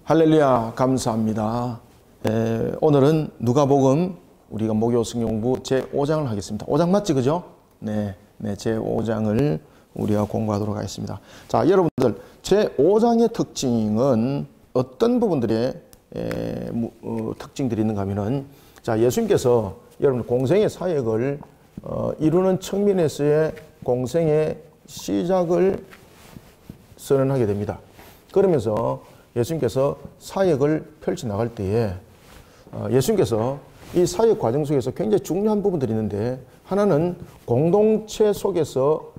할렐루야, 감사합니다. 오늘은 누가복음 우리가 목요 성경공부 제5장을 하겠습니다. 5장 맞지, 그죠? 네, 제5장을 우리가 공부하도록 하겠습니다. 자, 여러분들, 제5장의 특징은 어떤 부분들의 특징들이 있는가 하면은, 자, 예수님께서 여러분 공생의 사역을 이루는 측면에서의 공생의 시작을 선언하게 됩니다. 그러면서 예수님께서 사역을 펼쳐나갈 때에 예수님께서 이 사역 과정 속에서 굉장히 중요한 부분들이 있는데, 하나는 공동체 속에서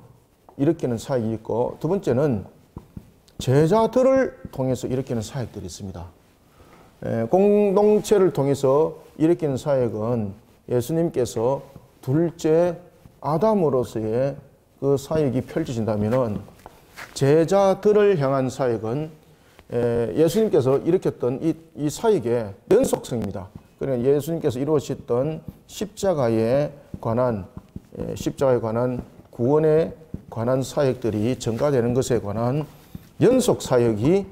일으키는 사역이 있고, 두 번째는 제자들을 통해서 일으키는 사역들이 있습니다. 공동체를 통해서 일으키는 사역은 예수님께서 둘째 아담으로서의 그 사역이 펼쳐진다면은, 제자들을 향한 사역은 예수님께서 일으켰던 이 사역의 연속성입니다. 그러니까 예수님께서 이루어졌던 십자가에 관한 구원에 관한 사역들이 전가되는 것에 관한 연속 사역이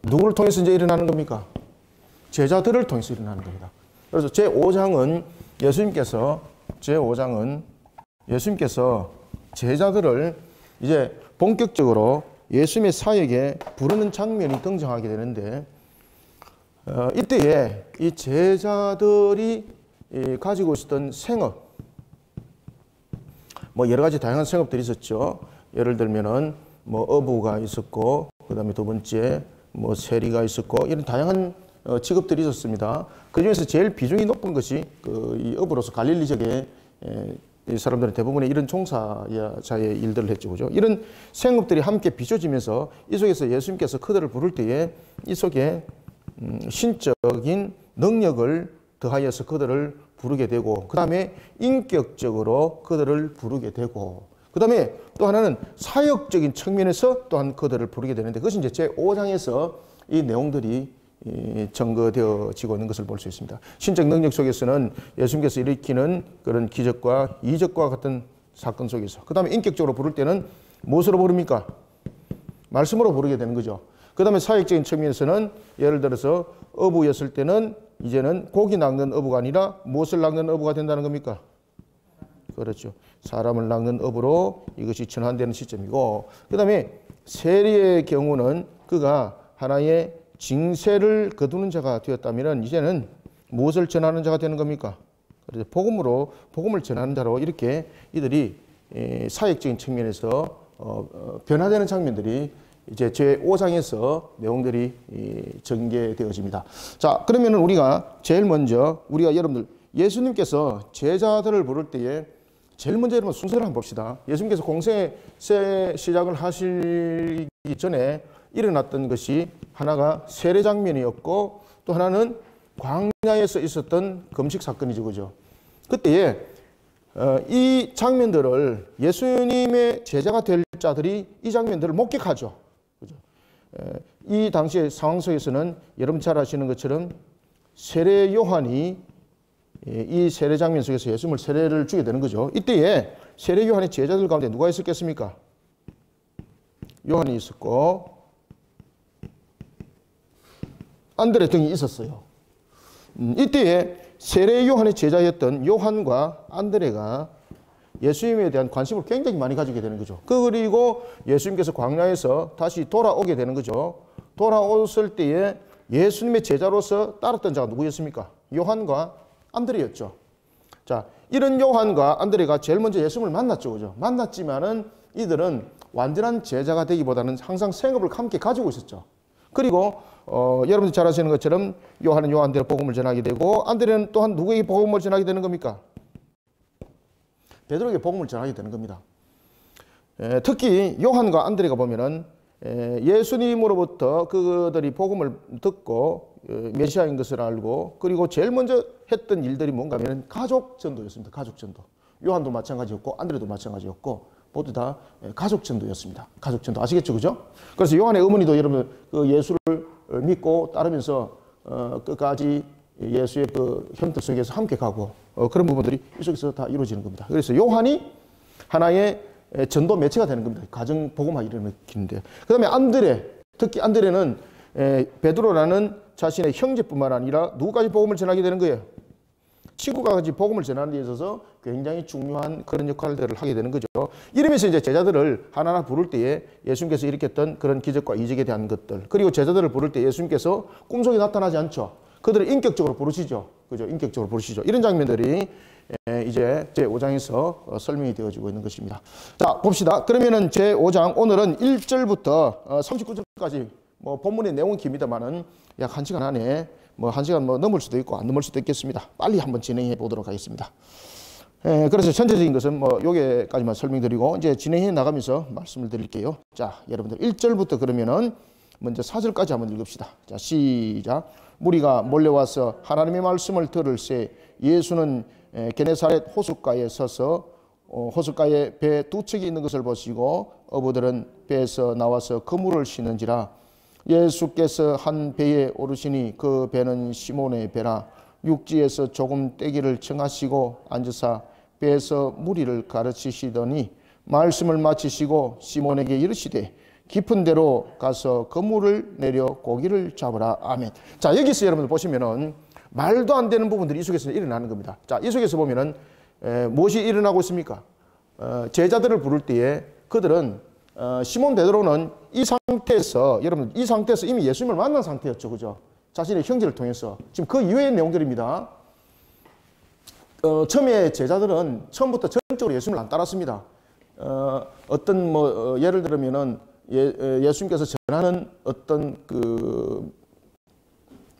누구를 통해서 이제 일어나는 겁니까? 제자들을 통해서 일어나는 겁니다. 그래서 제5장은 예수님께서 제자들을 이제 본격적으로 예수님의 사역에 부르는 장면이 등장하게 되는데, 이때에 이 제자들이 가지고 있었던 생업, 뭐 여러 가지 다양한 생업들이 있었죠. 예를 들면은 뭐 어부가 있었고, 그 다음에 두 번째 뭐 세리가 있었고, 이런 다양한 직업들이 있었습니다. 그 중에서 제일 비중이 높은 것이 이 어부로서 갈릴리 지역에 이 사람들은 대부분의 이런 종사자의 일들을 했죠, 그죠? 이런 생업들이 함께 비춰지면서 이 속에서 예수님께서 그들을 부를 때에 이 속에 신적인 능력을 더하여서 그들을 부르게 되고, 그 다음에 인격적으로 그들을 부르게 되고, 그 다음에 또 하나는 사역적인 측면에서 또한 그들을 부르게 되는데, 그것이 이제 제5장에서 이 내용들이 증거되어지고 있는 것을 볼 수 있습니다. 신적 능력 속에서는 예수님께서 일으키는 그런 기적과 이적과 같은 사건 속에서, 그 다음에 인격적으로 부를 때는 무엇으로 부릅니까? 말씀으로 부르게 되는 거죠. 그 다음에 사역적인 측면에서는 예를 들어서 어부였을 때는 이제는 고기 낚는 어부가 아니라 무엇을 낚는 어부가 된다는 겁니까? 그렇죠. 사람을 낚는 어부로 이것이 전환되는 시점이고, 그 다음에 세리의 경우는 그가 하나의 징세를 거두는 자가 되었다면 이제는 무엇을 전하는 자가 되는 겁니까? 그래서 복음을 전하는 자로 이렇게 이들이 사역적인 측면에서 변화되는 장면들이 이제 제5장에서 내용들이 전개되어집니다. 자, 그러면은 우리가 제일 먼저 여러분들 예수님께서 제자들을 부를 때에 제일 먼저 여러분 순서를 한번 봅시다. 예수님께서 공생의 시작을 하시기 전에 일어났던 것이 하나가 세례 장면이었고, 또 하나는 광야에서 있었던 금식 사건이죠, 그죠? 그때에 이 장면들을 예수님의 제자가 될 자들이 이 장면들을 목격하죠, 그죠? 이 당시의 상황 속에서는 여러분 잘 아시는 것처럼 세례 요한이 이 세례 장면 속에서 예수님을 세례를 주게 되는 거죠. 이때에 세례 요한의 제자들 가운데 누가 있었겠습니까? 요한이 있었고 안드레 등이 있었어요. 이때에 세례 요한의 제자였던 요한과 안드레가 예수님에 대한 관심을 굉장히 많이 가지게 되는 거죠. 그리고 예수님께서 광야에서 다시 돌아오게 되는 거죠. 돌아왔을 때에 예수님의 제자로서 따랐던 자가 누구였습니까? 요한과 안드레였죠. 자, 이런 요한과 안드레가 제일 먼저 예수님을 만났죠, 그죠? 만났지만은 이들은 완전한 제자가 되기보다는 항상 생업을 함께 가지고 있었죠. 그리고 여러분들 잘 아시는 것처럼 요한은 요한대로 복음을 전하게 되고, 안드레는 또한 누구에게 복음을 전하게 되는 겁니까? 베드로에게 복음을 전하게 되는 겁니다. 특히 요한과 안드레가 보면은 예수님으로부터 그들이 복음을 듣고 메시아인 것을 알고, 그리고 제일 먼저 했던 일들이 뭔가 하면 가족 전도였습니다. 가족 전도. 요한도 마찬가지였고 안드레도 마찬가지였고 모두 다 가족 전도였습니다. 가족 전도 아시겠죠, 그죠? 그래서 요한의 어머니도 여러분 그 예수를 믿고 따르면서 끝까지 예수의 그 형태 속에서 함께 가고 그런 부분들이 이 속에서 다 이루어지는 겁니다. 그래서 요한이 하나의 전도 매체가 되는 겁니다. 가정 복음화 일으키는데, 그 다음에 안드레, 특히 안드레는 베드로라는 자신의 형제뿐만 아니라 누구까지 복음을 전하게 되는 거예요? 친구까지 복음을 전하는 데 있어서 굉장히 중요한 그런 역할들을 하게 되는 거죠. 이러면서 이제 제자들을 하나하나 부를 때에 예수님께서 일으켰던 그런 기적과 이적에 대한 것들, 그리고 제자들을 부를 때 예수님께서 꿈속에 나타나지 않죠. 그들을 인격적으로 부르시죠. 그죠? 인격적으로 부르시죠. 이런 장면들이 이제 제5장에서 설명이 되어지고 있는 것입니다. 자, 봅시다. 그러면은 제5장 오늘은 1절부터 39절까지 뭐 본문의 내용은 깁니다만은 약 1시간 안에 뭐 1시간 뭐 넘을 수도 있고 안 넘을 수도 있겠습니다. 빨리 한번 진행해 보도록 하겠습니다. 그래서 전체적인 것은 뭐 여기까지만 설명드리고 이제 진행해 나가면서 말씀을 드릴게요. 자, 여러분들 1절부터 그러면은 먼저 4절까지 한번 읽읍시다. 자, 시작. 무리가 몰려와서 하나님의 말씀을 들을새 예수는 게네사렛 호숫가에 서서 호숫가에 배 두 척이 있는 것을 보시고 어부들은 배에서 나와서 그물을 쉬는지라. 예수께서 한 배에 오르시니 그 배는 시몬의 배라. 육지에서 조금 떼기를 청하시고 앉으사 배에서 무리를 가르치시더니 말씀을 마치시고 시몬에게 이르시되 깊은 데로 가서 그물을 내려 고기를 잡으라. 아멘. 자, 여기서 여러분들 보시면은 말도 안 되는 부분들이 이 속에서 일어나는 겁니다. 자, 이 속에서 보면은 무엇이 일어나고 있습니까? 제자들을 부를 때에 그들은 시몬 베드로는 이 상태에서 여러분 이 상태에서 이미 예수님을 만난 상태였죠. 그죠? 자신의 형제를 통해서 지금 그 이후의 내용들입니다. 처음에 제자들은 처음부터 전적으로 예수님을 안 따랐습니다. 어떤 뭐 예를 들면은 예수님께서 전하는 어떤 그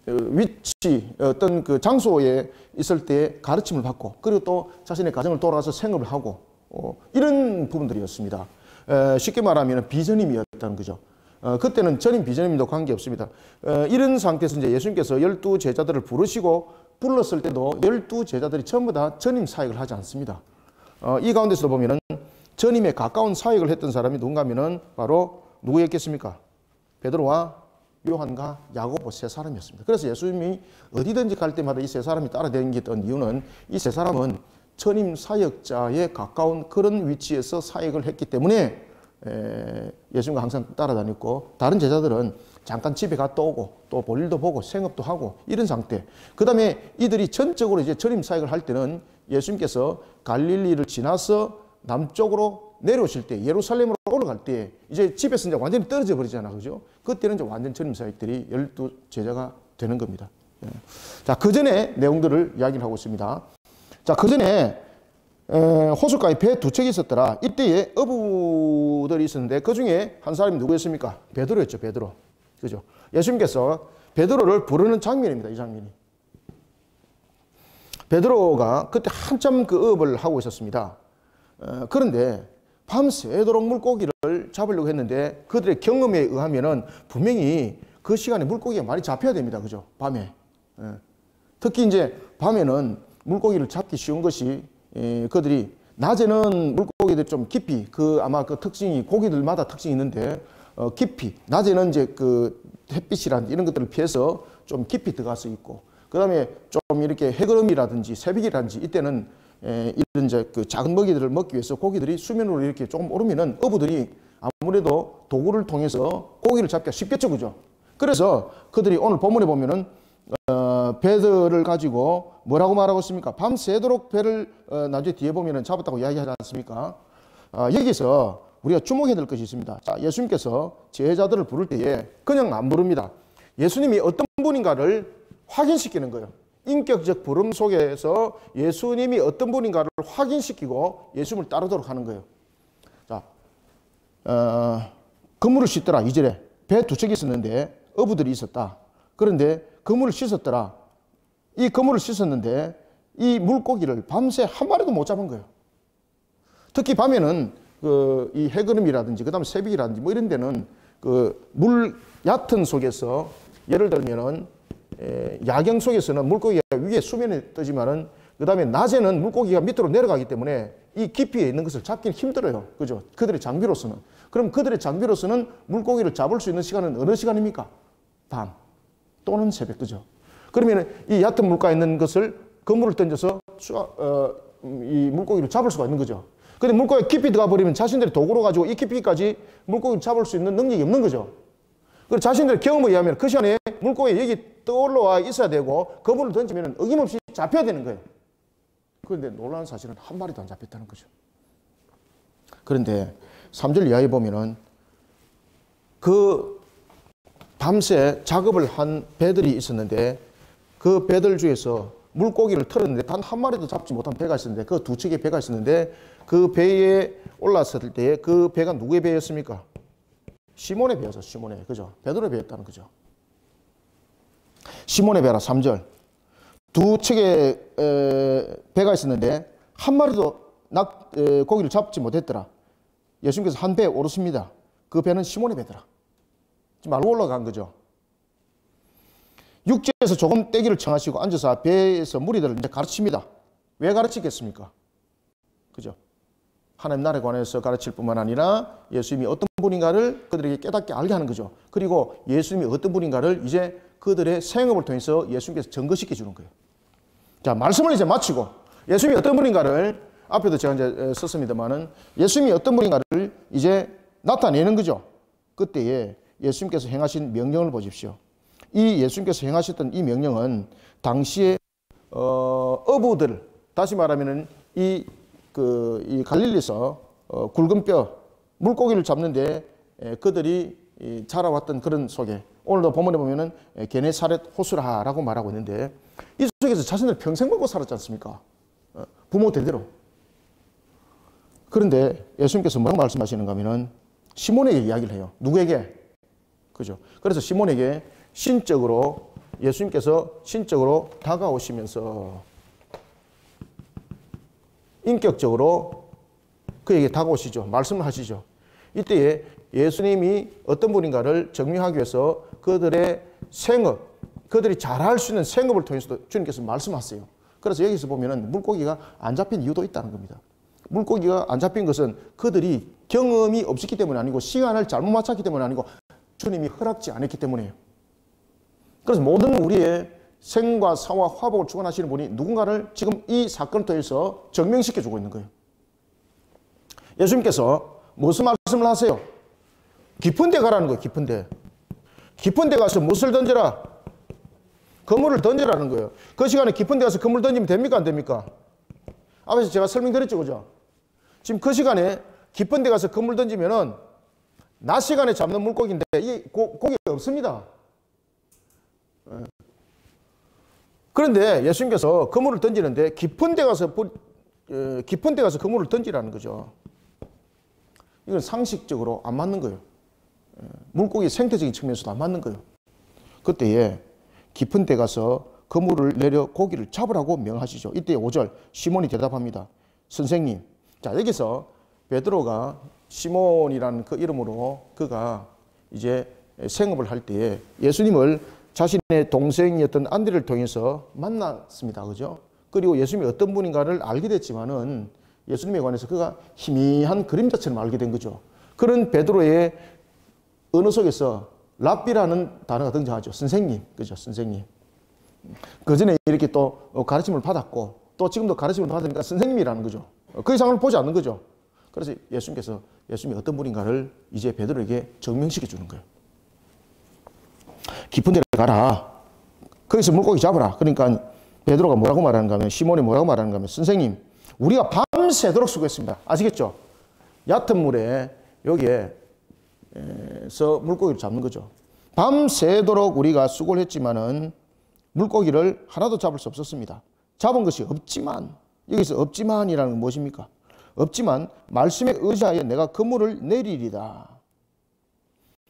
위치, 어떤 그 장소에 있을 때 가르침을 받고 그리고 또 자신의 가정을 돌아가서 생업을 하고 이런 부분들이었습니다. 쉽게 말하면 비전임이었다는 거죠. 그때는 전임 비전임도 관계없습니다. 이런 상태에서 이제 예수님께서 12 제자들을 부르시고 불렀을 때도 12 제자들이 전부 다 전임 사역을 하지 않습니다. 이 가운데서 보면은 전임에 가까운 사역을 했던 사람이 누군가 하면은 바로 누구였겠습니까? 베드로와 요한과 야고보 세 사람이었습니다. 그래서 예수님이 어디든지 갈 때마다 이 세 사람이 따라다니던 이유는 이 세 사람은 전임 사역자에 가까운 그런 위치에서 사역을 했기 때문에 예수님과 항상 따라다녔고 다른 제자들은 잠깐 집에 갔다 오고 또 볼일도 보고 생업도 하고 이런 상태. 그 다음에 이들이 전적으로 이제 전임 사역을 할 때는 예수님께서 갈릴리를 지나서 남쪽으로 내려오실 때 예루살렘으로 올라갈 때 이제 집에서 이제 완전히 떨어져 버리잖아. 그죠? 그때는 이제 완전 전임 사역들이 12 제자가 되는 겁니다. 자, 그 전에 내용들을 이야기를 하고 있습니다. 자, 그 전에 호숫가에 배 두 척이 있었더라. 이때에 어부들이 있었는데 그 중에 한 사람이 누구였습니까? 베드로였죠. 베드로. 그죠? 예수님께서 베드로를 부르는 장면입니다. 이 장면이. 베드로가 그때 한참 그 어업을 하고 있었습니다. 그런데 밤새도록 물고기를 잡으려고 했는데 그들의 경험에 의하면은 분명히 그 시간에 물고기가 많이 잡혀야 됩니다. 그죠? 밤에. 특히 이제 밤에는 물고기를 잡기 쉬운 것이 그들이 낮에는 물고기들이 좀 깊이 아마 그 특징이 고기들마다 특징이 있는데 깊이 낮에는 이제 그 햇빛이라든지 이런 것들을 피해서 좀 깊이 들어가서 있고 그 다음에 좀 이렇게 해그름이라든지 새벽이라든지 이때는 이런 이제 그 작은 먹이들을 먹기 위해서 고기들이 수면으로 이렇게 조금 오르면은 어부들이 아무래도 도구를 통해서 고기를 잡기가 쉽겠죠. 그죠? 그래서 그들이 오늘 본문에 보면은 배들을 가지고 뭐라고 말하고 있습니까? 밤새도록 배를 나중에 뒤에 보면은 잡았다고 이야기하지 않습니까? 여기서 우리가 주목해야 될 것이 있습니다. 자, 예수님께서 제자들을 부를 때에 그냥 안 부릅니다. 예수님이 어떤 분인가를 확인시키는 거예요. 인격적 부름 속에서 예수님이 어떤 분인가를 확인시키고 예수님을 따르도록 하는 거예요. 자, 그물을 씻더라. 2절에 배 두 척이 있었는데 어부들이 있었다. 그런데 그물을 씻었더라. 이 그물을 씻었는데 이 물고기를 밤새 한 마리도 못 잡은 거예요. 특히 밤에는 이 해그름이라든지 그다음에 새벽이라든지 뭐 이런 데는 그 물 얕은 속에서 예를 들면은 야경 속에서는 물고기가 위에 수면에 뜨지만은 그다음에 낮에는 물고기가 밑으로 내려가기 때문에 이 깊이에 있는 것을 잡기는 힘들어요. 그죠? 그들의 장비로서는. 그럼 그들의 장비로서는 물고기를 잡을 수 있는 시간은 어느 시간입니까? 밤 또는 새벽. 그죠? 그러면 이 얕은 물가에 있는 것을 그물을 던져서 이 물고기를 잡을 수가 있는 거죠. 근데 물고기가 깊이 들어가 버리면 자신들이 도구로 가지고 이 깊이까지 물고기를 잡을 수 있는 능력이 없는 거죠. 그리고 자신들의 경험에 의하면 그 시간에 물고기 여기 떠올라와 있어야 되고 그물을 던지면 어김없이 잡혀야 되는 거예요. 그런데 놀라운 사실은 한 마리도 안 잡혔다는 거죠. 그런데 3절 이하에 보면은 그 밤새 작업을 한 배들이 있었는데 그 배들 중에서 물고기를 틀었는데 단 한 마리도 잡지 못한 배가 있었는데 그 두 척의 배가 있었는데 그 배에 올랐을 때 그 배가 누구의 배였습니까? 시몬의 배였어. 시몬의. 그죠? 베드로의 배였다는 거죠. 시몬의 배라 3절. 두 척의 배가 있었는데 한 마리도 고기를 잡지 못했더라. 예수님께서 한 배에 오르십니다. 그 배는 시몬의 배더라. 지금 말로 올라간 거죠. 육지에서 조금 떼기를 청하시고 앉아서 배에서 무리들을 이제 가르칩니다. 왜 가르치겠습니까? 그죠? 하나님 나라에 관해서 가르칠 뿐만 아니라 예수님이 어떤 분인가를 그들에게 깨닫게 알게 하는 거죠. 그리고 예수님이 어떤 분인가를 이제 그들의 생업을 통해서 예수님께서 증거시켜 주는 거예요. 자, 말씀을 이제 마치고 예수님이 어떤 분인가를 앞에도 제가 이제 썼습니다만은 예수님이 어떤 분인가를 이제 나타내는 거죠. 그때에 예수님께서 행하신 명령을 보십시오. 이 예수님께서 행하셨던 이 명령은 당시에 어부들, 다시 말하면은 이 갈릴리에서 굵은 뼈 물고기를 잡는데 그들이 자라왔던 그런 속에 오늘도 본문에 보면은 게네사렛 호수라라고 말하고 있는데 이 속에서 자신들 평생 먹고 살았지 않습니까? 부모 대대로. 그런데 예수님께서 뭐라고 말씀하시는가 하면은 시몬에게 이야기를 해요. 누구에게? 그죠? 그래서 시몬에게 신적으로 예수님께서 신적으로 다가오시면서 인격적으로 그에게 다가오시죠. 말씀을 하시죠. 이때에 예수님이 어떤 분인가를 증명하기 위해서 그들의 생업, 그들이 잘할 수 있는 생업을 통해서 주님께서 말씀하세요. 그래서 여기서 보면은 물고기가 안 잡힌 이유도 있다는 겁니다. 물고기가 안 잡힌 것은 그들이 경험이 없었기 때문이 아니고 시간을 잘못 맞췄기 때문이 아니고 주님이 허락지 않았기 때문이에요. 그래서 모든 우리의 생과 사와 화복을 주관하시는 분이 누군가를 지금 이 사건을 통해서 증명시켜주고 있는 거예요. 예수님께서 무슨 말씀을 하세요? 깊은 데 가라는 거예요. 깊은 데. 깊은 데 가서 무엇을 던져라? 그물을 던지라는 거예요. 그 시간에 깊은 데 가서 그물 던지면 됩니까? 안 됩니까? 앞에서 제가 설명드렸죠. 그죠? 지금 그 시간에 깊은 데 가서 그물 던지면은 낮 시간에 잡는 물고기인데 이 고기가 없습니다. 그런데 예수님께서 그물을 던지는데 깊은 데 가서 그물을 던지라는 거죠. 이건 상식적으로 안 맞는 거예요. 물고기 생태적인 측면에서도 안 맞는 거예요. 그때에 깊은 데 가서 그물을 내려 고기를 잡으라고 명하시죠. 이때 5절 시몬이 대답합니다. 선생님. 자, 여기서 베드로가 시몬이라는 그 이름으로 그가 이제 생업을 할 때에 예수님을 자신의 동생이었던 안드레를 통해서 만났습니다. 그죠? 그리고 예수님이 어떤 분인가를 알게 됐지만은 예수님에 관해서 그가 희미한 그림자처럼 알게 된 거죠. 그런 베드로의 언어 속에서 랍비라는 단어가 등장하죠. 선생님. 그죠? 선생님. 그 전에 이렇게 또 가르침을 받았고 또 지금도 가르침을 받으니까 선생님이라는 거죠. 그 이상을 보지 않는 거죠. 그래서 예수님께서 예수님이 어떤 분인가를 이제 베드로에게 증명시켜 주는 거예요. 깊은 데로 가라. 거기서 물고기 잡아라. 그러니까 베드로가 뭐라고 말하는가 하면 시몬이 뭐라고 말하는가 하면 선생님 우리가 밤새도록 수고했습니다. 아시겠죠? 얕은 물에 여기에서 물고기를 잡는 거죠. 밤새도록 우리가 수고를 했지만은 물고기를 하나도 잡을 수 없었습니다. 잡은 것이 없지만 여기서 없지만이라는 건 무엇입니까? 없지만 말씀에 의지하여 내가 그물을 내리리다.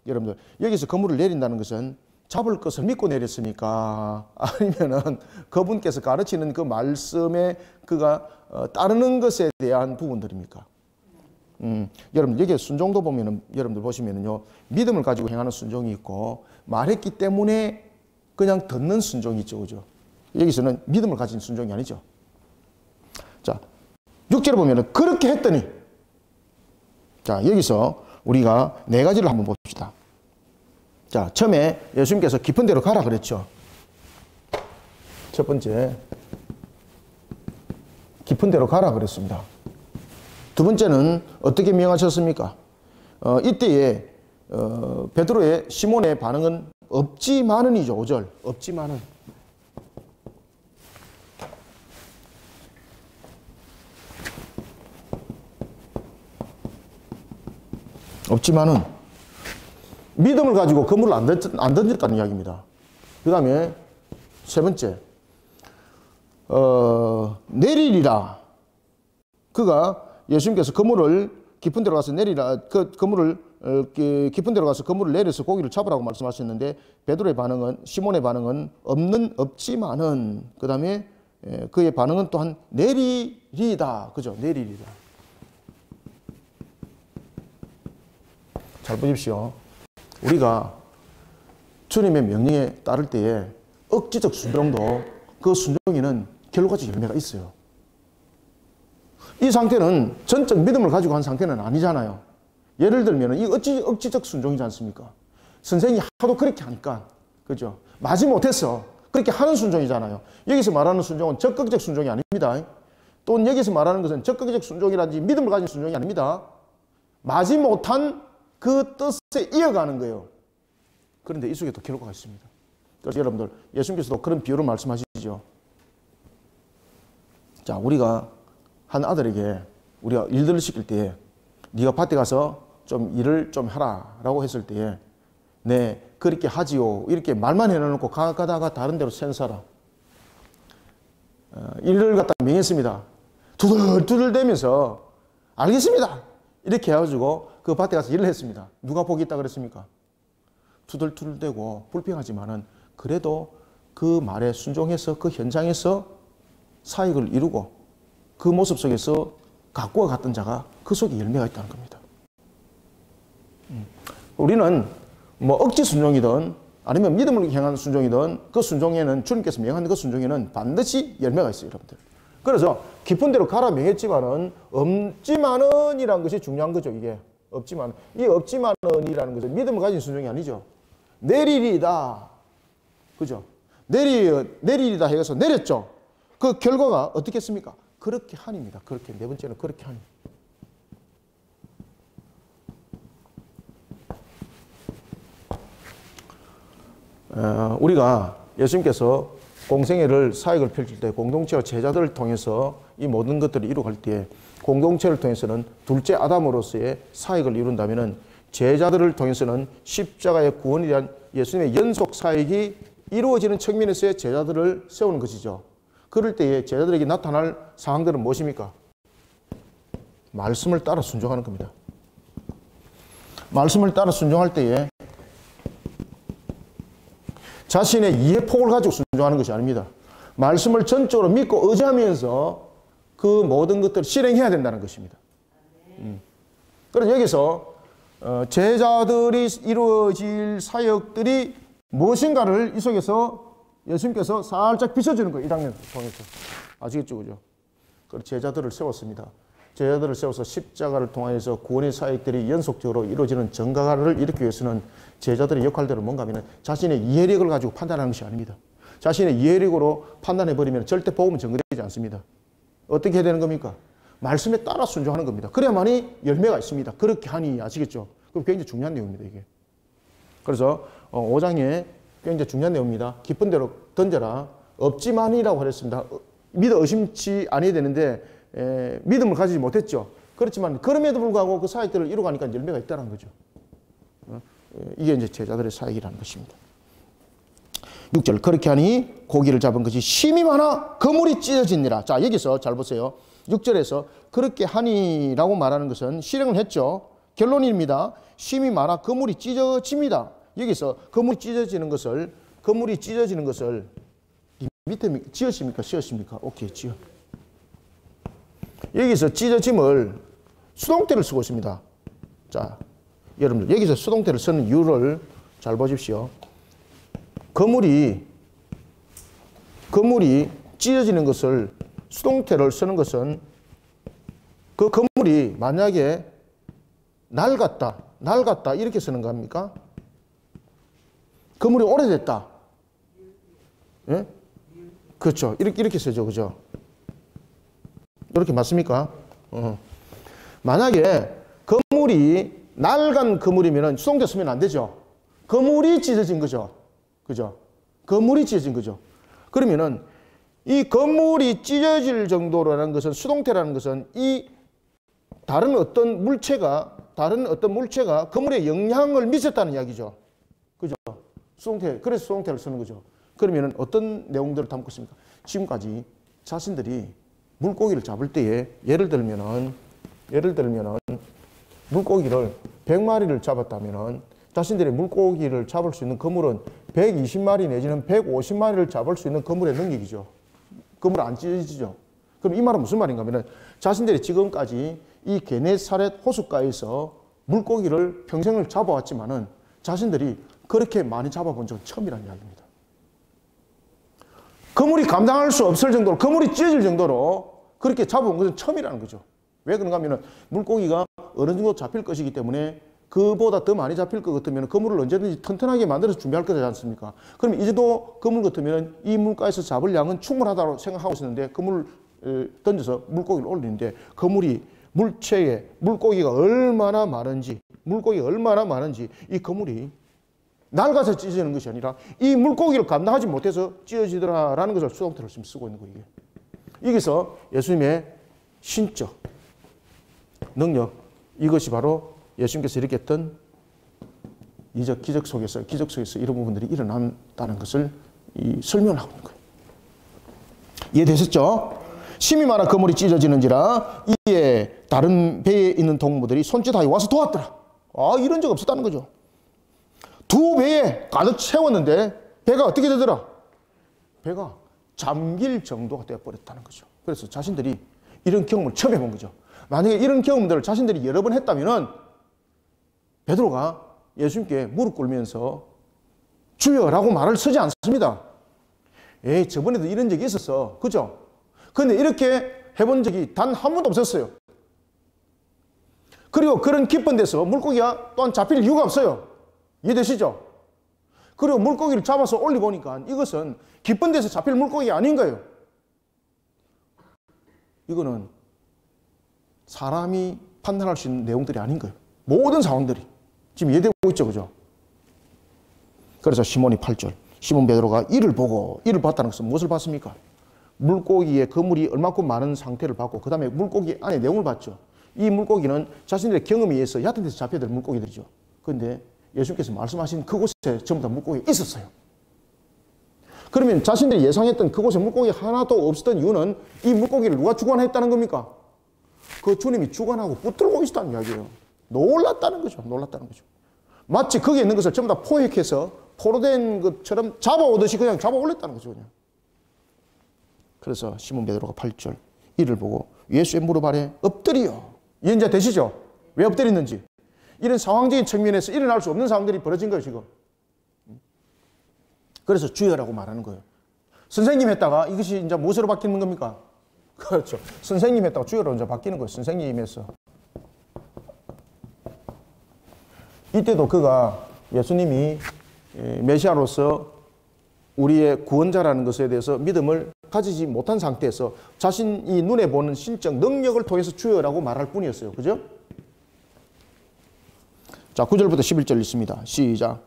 여러분들 여기서 그물을 내린다는 것은 잡을 것을 믿고 내렸습니까? 아니면은 그분께서 가르치는 그 말씀에 그가 따르는 것에 대한 부분들입니까? 여러분 여기에 순종도 보면은 여러분들 보시면은요 믿음을 가지고 행하는 순종이 있고 말했기 때문에 그냥 듣는 순종이 있죠, 그죠? 여기서는 믿음을 가진 순종이 아니죠. 자, 6절에 보면은 그렇게 했더니 자 여기서 우리가 네 가지를 한번 봅시다. 자, 처음에 예수님께서 깊은 데로 가라 그랬죠. 첫 번째, 깊은 데로 가라 그랬습니다. 두 번째는 어떻게 명하셨습니까? 이때에 베드로의 시몬의 반응은 없지만은이죠. 5절. 없지만은. 없지만은 믿음을 가지고 그물을 안 던졌다는 이야기입니다. 그 다음에 세 번째, 내리리라. 그가 예수님께서 그물을 깊은 데로 가서 내리라. 그 그물을 깊은 데로 가서 그물을 내려서 고기를 잡으라고 말씀하셨는데 베드로의 반응은 시몬의 반응은 없지만은 그 다음에 그의 반응은 또한 내리리다. 그죠? 내리리다. 잘 보십시오. 우리가 주님의 명령에 따를 때에 억지적 순종도 그 순종에는 결과적 열매가 있어요. 이 상태는 전적 믿음을 가지고 한 상태는 아니잖아요. 예를 들면 이 억지적 순종이지 않습니까? 선생이 하도 그렇게 하니까, 그죠? 마지 못했어. 그렇게 하는 순종이잖아요. 여기서 말하는 순종은 적극적 순종이 아닙니다. 또 여기서 말하는 것은 적극적 순종이라든지 믿음을 가진 순종이 아닙니다. 마지 못한 그 뜻에 이어가는 거예요. 그런데 이 속에 또 결과가 있습니다. 그래서 여러분들, 예수님께서도 그런 비유를 말씀하시죠. 자, 우리가 한 아들에게 우리가 일들을 시킬 때에 네가 밭에 가서 좀 일을 좀 하라 라고 했을 때에 네, 그렇게 하지요. 이렇게 말만 해놓고 가다가 다른 데로 센사라. 일을 갖다 명했습니다. 두들대면서 알겠습니다. 이렇게 해가지고 그 밭에 가서 일을 했습니다. 누가 복이 있다 그랬습니까? 투덜투덜대고 불평하지만은 그래도 그 말에 순종해서 그 현장에서 사역을 이루고 그 모습 속에서 갖고 갔던 자가 그 속에 열매가 있다는 겁니다. 우리는 뭐 억지 순종이든 아니면 믿음을 향한 순종이든 그 순종에는 주님께서 명한 그 순종에는 반드시 열매가 있어요, 여러분들. 그래서 깊은 데로 가라 명했지만은 없지만은 이라는 것이 중요한 거죠, 이게. 없지만. 이 없지만은 이라는 것은 믿음을 가진 순종이 아니죠. 내리리다. 그죠? 내리리다 해서 내렸죠. 그 결과가 어떻게 했습니까? 그렇게 하니입니다. 그렇게. 네 번째는 그렇게 하니. 우리가 예수님께서 공생애를 사역을 펼칠 때 공동체와 제자들을 통해서 이 모든 것들을 이루어갈 때 공동체를 통해서는 둘째 아담으로서의 사역을 이룬다면은 제자들을 통해서는 십자가의 구원에 대한 예수님의 연속 사역이 이루어지는 측면에서의 제자들을 세우는 것이죠. 그럴 때에 제자들에게 나타날 상황들은 무엇입니까? 말씀을 따라 순종하는 겁니다. 말씀을 따라 순종할 때에 자신의 이해폭을 가지고 순종하는 것이 아닙니다. 말씀을 전적으로 믿고 의지하면서 그 모든 것들을 실행해야 된다는 것입니다. 그래서 여기서 제자들이 이루어질 사역들이 무엇인가를 이 속에서 예수님께서 살짝 비춰주는 거예요. 이 장면을 통해서. 아시겠죠? 그죠? 그래서 제자들을 세웠습니다. 제자들을 세워서 십자가를 통하여서 구원의 사역들이 연속적으로 이루어지는 정가를 일으키기 위해서는 제자들의 역할들은 뭔가 하면 자신의 이해력을 가지고 판단하는 것이 아닙니다. 자신의 이해력으로 판단해버리면 절대 복음은 전거되지 않습니다. 어떻게 해야 되는 겁니까? 말씀에 따라 순종하는 겁니다. 그래야만이 열매가 있습니다. 그렇게 하니. 아시겠죠? 그럼 굉장히 중요한 내용입니다, 이게. 그래서 5장에 굉장히 중요한 내용입니다. 깊은 데로 던져라. 없지만이라고 하셨습니다. 믿어 의심치 아니어야 되는데 믿음을 가지지 못했죠. 그렇지만 그럼에도 불구하고 그 사역들을 이루어가니까 열매가 있다는 거죠. 이게 이제 제자들의 사역이라는 것입니다. 6절 그렇게 하니 고기를 잡은 것이 심이 많아 그물이 찢어지니라. 자, 여기서 잘 보세요. 6절에서 그렇게 하니라고 말하는 것은 실행을 했죠. 결론입니다. 심이 많아 그물이 찢어집니다. 여기서 그물이 찢어지는 것을 밑에 지었습니까? 씌었습니까? 오케이, 지어. 여기서 찢어짐을 수동태를 쓰고 있습니다. 자, 여러분들 여기서 수동태를 쓰는 이유를 잘 보십시오. 그물이 찢어지는 것을 수동태를 쓰는 것은 그 그물이 만약에 낡았다 이렇게 쓰는 겁니까? 그물이 오래됐다. 예? 그렇죠. 이렇게 쓰죠. 그죠? 이렇게 맞습니까? 만약에 그물이 낡은 그물이면 수동태 쓰면 안 되죠. 그물이 찢어진 거죠. 그죠? 그물이 찢어진 거죠. 그러면은 이 그물이 찢어질 정도라는 것은, 수동태라는 것은 이 다른 어떤 물체가 그물에 영향을 미쳤다는 이야기죠. 그죠? 수동태, 그래서 수동태를 쓰는 거죠. 그러면은 어떤 내용들을 담고 있습니까? 지금까지 자신들이 물고기를 잡을 때에 예를 들면은 물고기를 100마리를 잡았다면은 자신들이 물고기를 잡을 수 있는 그물은 120마리 내지는 150마리를 잡을 수 있는 그물의 능력이죠. 그물 안 찢어지죠. 그럼 이 말은 무슨 말인가 하면은 자신들이 지금까지 이 게네사렛 호숫가에서 물고기를 평생을 잡아왔지만은 자신들이 그렇게 많이 잡아본 적은 처음이라는 이야기입니다. 그물이 감당할 수 없을 정도로, 그물이 찢어질 정도로 그렇게 잡아본 것은 처음이라는 거죠. 왜 그런가 하면 물고기가 어느 정도 잡힐 것이기 때문에 그보다 더 많이 잡힐 것 같으면 그물을 언제든지 튼튼하게 만들어서 준비할 거지 않습니까? 그럼 이 정도 그물 같으면 이 물가에서 잡을 양은 충분하다고 생각하고 있었는데 그물을 던져서 물고기를 올리는데 그물이 물체에 물고기가 얼마나 많은지 이 그물이 낡아서 찢어지는 것이 아니라 이 물고기를 감당하지 못해서 찢어지더라라는 것을 수동태로 지금 쓰고 있는 거예요. 여기서 예수님의 신적 능력, 이것이 바로 예수님께서 이렇게 했던 기적 속에서 이런 부분들이 일어난다는 것을 설명을 하고 있는 거예요. 이해되셨죠? 심히 많아 그물이 찢어지는지라 이에 다른 배에 있는 동무들이 손짓하여 와서 도왔더라. 이런 적 없었다는 거죠. 두 배에 가득 채웠는데 배가 어떻게 되더라? 배가 잠길 정도가 되어버렸다는 거죠. 그래서 자신들이 이런 경험을 처음 해본 거죠. 만약에 이런 경험들을 자신들이 여러 번 했다면은 베드로가 예수님께 무릎 꿇으면서 주여라고 말을 쓰지 않습니다. 저번에도 이런 적이 있었어. 그죠? 근데 이렇게 해본 적이 단 한 번도 없었어요. 그리고 그런 깊은 데서 물고기가 또한 잡힐 이유가 없어요. 이해되시죠? 그리고 물고기를 잡아서 올려보니까 이것은 깊은 데서 잡힐 물고기가 아닌 거예요. 이거는 사람이 판단할 수 있는 내용들이 아닌 거예요. 모든 상황들이. 지금 이해되고 있죠? 그죠? 그래서 시몬이 8절. 시몬 베드로가 이를 봤다는 것은 무엇을 봤습니까? 물고기의 그물이 얼마큼 많은 상태를 봤고 그 다음에 물고기 안에 내용을 봤죠. 이 물고기는 자신들의 경험에 의해서 얕은 데서 잡혀야 될 물고기들이죠. 그런데 예수님께서 말씀하신 그곳에 전부 다 물고기가 있었어요. 그러면 자신들이 예상했던 그곳에 물고기 하나도 없었던 이유는 이 물고기를 누가 주관했다는 겁니까? 그 주님이 주관하고 붙들고 있었다는 이야기예요. 놀랐다는 거죠. 마치 거기에 있는 것을 전부 다 포획해서 포로된 것처럼 잡아오듯이 그냥 잡아 올렸다는 거죠. 그냥. 그래서 시몬 베드로가 8절 이를 보고 예수의 무릎 아래 엎드려. 이해가 되시죠? 왜 엎드렸는지. 이런 상황적인 측면에서 일어날 수 없는 상황들이 벌어진 거예요, 지금. 그래서 주여라고 말하는 거예요. 선생님 했다가 이것이 이제 무엇으로 바뀌는 겁니까? 그렇죠. 선생님 했다가 주여로 이제 바뀌는 거예요. 선생님에서. 이때도 그가 예수님이 메시아로서 우리의 구원자라는 것에 대해서 믿음을 가지지 못한 상태에서 자신이 눈에 보는 신적 능력을 통해서 주여라고 말할 뿐이었어요. 그죠? 자, 9절부터 11절 읽습니다. 시작.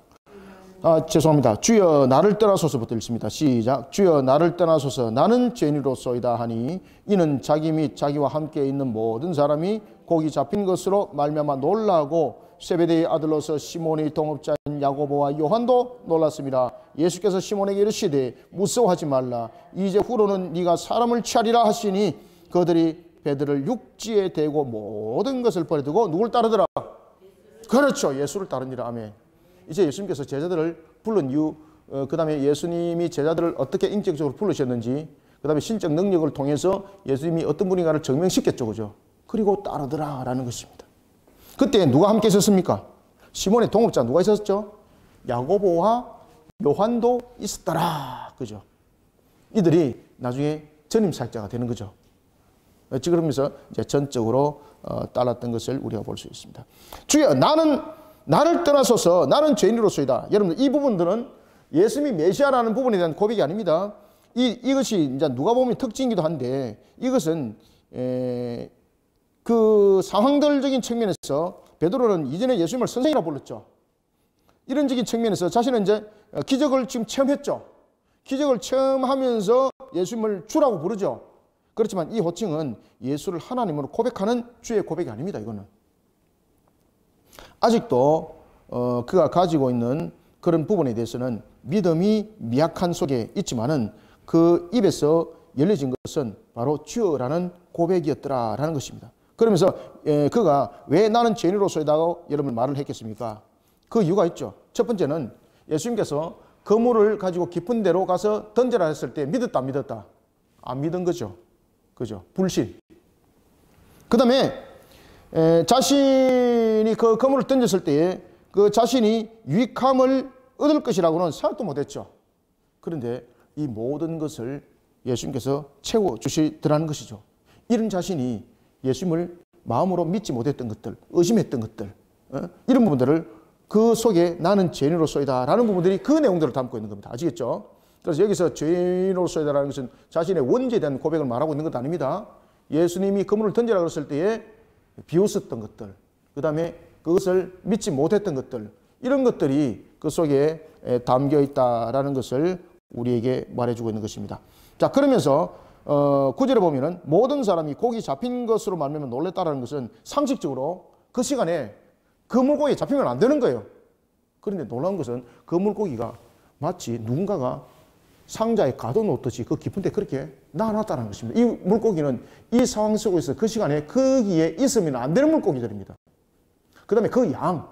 죄송합니다. 주여 나를 떠나소서부터 읽습니다. 시작. 주여 나를 떠나소서 나는 죄인으로소이다 하니 이는 자기 및 자기와 함께 있는 모든 사람이 고기 잡힌 것으로 말미암아 놀라고 세베대의 아들로서 시몬의 동업자인 야고보와 요한도 놀랐습니다. 예수께서 시몬에게 이르시되 무서워하지 말라. 이제 후로는 네가 사람을 취하리라 하시니 그들이 배들을 육지에 대고 모든 것을 버려두고 누굴 따르더라? 그렇죠. 예수를 따르니라. 아멘. 이제 예수님께서 제자들을 부른 이유, 그 다음에 예수님이 제자들을 어떻게 인격적으로 부르셨는지, 그 다음에 신적 능력을 통해서 예수님이 어떤 분인가를 증명시켰죠. 그죠? 그리고 따르더라 라는 것입니다. 그때 누가 함께 있었습니까? 시몬의 동업자 누가 있었죠? 야고보와 요한도 있었더라. 그죠? 이들이 나중에 전임 사역자가 되는 거죠. 그러면서 이제 전적으로 따랐던 것을 우리가 볼 수 있습니다. 주여 나를 떠나소서 나는 죄인으로소이다. 여러분들 이 부분들은 예수님이 메시아라는 부분에 대한 고백이 아닙니다. 이것이 이제 누가 보면 특징이기도 한데 이것은 그 상황들적인 측면에서 베드로는 이전에 예수님을 선생이라 불렀죠. 이런적인 측면에서 자신은 이제 기적을 지금 체험했죠. 기적을 체험하면서 예수님을 주라고 부르죠. 그렇지만 이 호칭은 예수를 하나님으로 고백하는 주의 고백이 아닙니다. 이거는 아직도 그가 가지고 있는 그런 부분에 대해서는 믿음이 미약한 속에 있지만은 그 입에서 열려진 것은 바로 주여라는 고백이었더라라는 것입니다. 그러면서 그가 왜 나는 죄인으로서이다고 여러분 말을 했겠습니까? 그 이유가 있죠. 첫 번째는 예수님께서 그물을 가지고 깊은 데로 가서 던져라 했을 때 믿었다 안 믿었다? 안 믿은 거죠. 그죠? 불신. 그 다음에 자신이 그 그물을 던졌을 때에 그 자신이 유익함을 얻을 것이라고는 생각도 못했죠. 그런데 이 모든 것을 예수님께서 채워주시더라는 것이죠. 이런 자신이 예수님을 마음으로 믿지 못했던 것들, 의심했던 것들, 이런 부분들을 그 속에 나는 죄인으로서이다 라는 부분들이 그 내용들을 담고 있는 겁니다. 아시겠죠? 그래서 여기서 죄인으로서이다 라는 것은 자신의 원죄에 대한 고백을 말하고 있는 것도 아닙니다. 예수님이 그물을 던지라 그랬을 때에 비웃었던 것들, 그 다음에 그것을 믿지 못했던 것들, 이런 것들이 그 속에 담겨 있다라는 것을 우리에게 말해주고 있는 것입니다. 자, 그러면서 9절에 보면은 모든 사람이 고기 잡힌 것으로 말미암아 놀랬다라는 것은 상식적으로 그 시간에 그 물고기에 잡히면 안 되는 거예요. 그런데 놀라운 것은 그 물고기가 마치 누군가가 상자에 가둬놓듯이 그 깊은 데 그렇게 놔놨다는 것입니다. 이 물고기는 이 상황 속에서 그 시간에 거기에 있으면 안 되는 물고기들입니다. 그 다음에 그 양,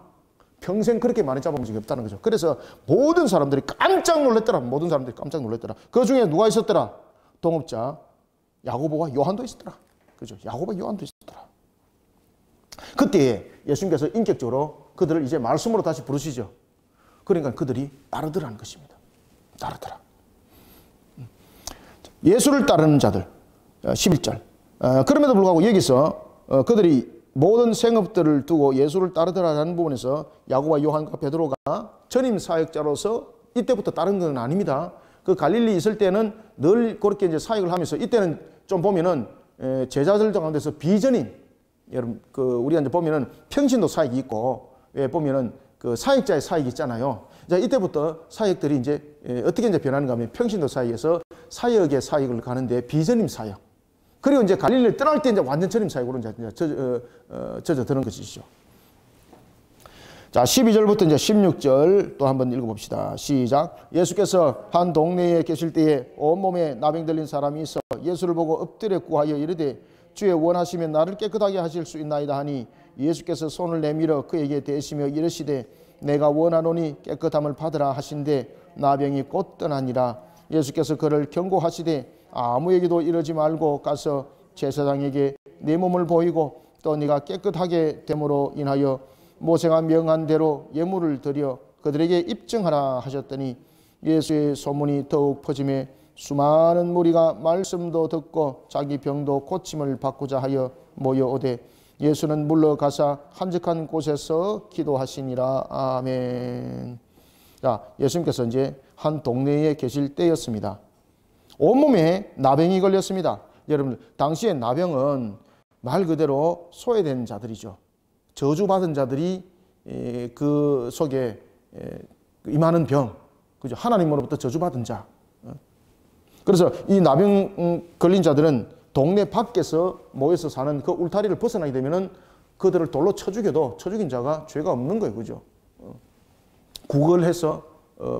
평생 그렇게 많이 잡아본 적이 없다는 거죠. 그래서 모든 사람들이 깜짝 놀랐더라. 모든 사람들이 깜짝 놀랐더라. 그 중에 누가 있었더라? 동업자 야고보와 요한도 있었더라. 그죠? 야고보와 요한도 있었더라. 그때 예수님께서 인격적으로 그들을 이제 말씀으로 다시 부르시죠. 그러니까 그들이 따르더라는 것입니다. 따르더라. 예수를 따르는 자들 11절. 그럼에도 불구하고 여기서 그들이 모든 생업들을 두고 예수를 따르더라라는 부분에서 야고보와 요한과 베드로가 전임 사역자로서 이때부터 따른 건 아닙니다. 그 갈릴리 있을 때는 늘 그렇게 이제 사역을 하면서 이때는 좀 보면은 제자들 가운데서 비전임, 여러분 우리가 이제 보면은 평신도 사역이 있고 보면은 그 사역자의 사역이 있잖아요. 자, 이때부터 사역들이 이제 어떻게 이제 변하는가 하면 평신도 사역에서 사역의 사역을 가는데 비전임 사역. 그리고 이제 갈릴리를 떠날 때 이제 완전 전임 사역으로 이제 젖어드는 것이죠. 자, 12절부터 이제 16절 또 한번 읽어봅시다. 시작. 예수께서 한 동네에 계실 때에 온몸에 나병 들린 사람이 있어 예수를 보고 엎드려 구하여 이르되 주의 원하시면 나를 깨끗하게 하실 수 있나이다 하니 예수께서 손을 내밀어 그에게 대시며 이르시되 내가 원하노니 깨끗함을 받으라 하신대 나병이 곧 떠나니라. 예수께서 그를 경고하시되 아무에게도 이러지 말고 가서 제사장에게 내 몸을 보이고 또 네가 깨끗하게 됨으로 인하여 모세가 명한 대로 예물을 드려 그들에게 입증하라 하셨더니 예수의 소문이 더욱 퍼지매 수많은 무리가 말씀도 듣고 자기 병도 고침을 받고자 하여 모여오되 예수는 물러가사 한적한 곳에서 기도하시니라. 아멘. 자, 예수님께서 이제 한 동네에 계실 때였습니다. 온몸에 나병이 걸렸습니다. 여러분, 당시에 나병은 말 그대로 소외된 자들이죠. 저주받은 자들이 그 속에 임하는 병, 그죠? 하나님으로부터 저주받은 자. 그래서 이 나병 걸린 자들은 동네 밖에서 모여서 사는 그 울타리를 벗어나게 되면은 그들을 돌로 쳐 죽여도 쳐 죽인 자가 죄가 없는 거예요, 그죠? 구걸해서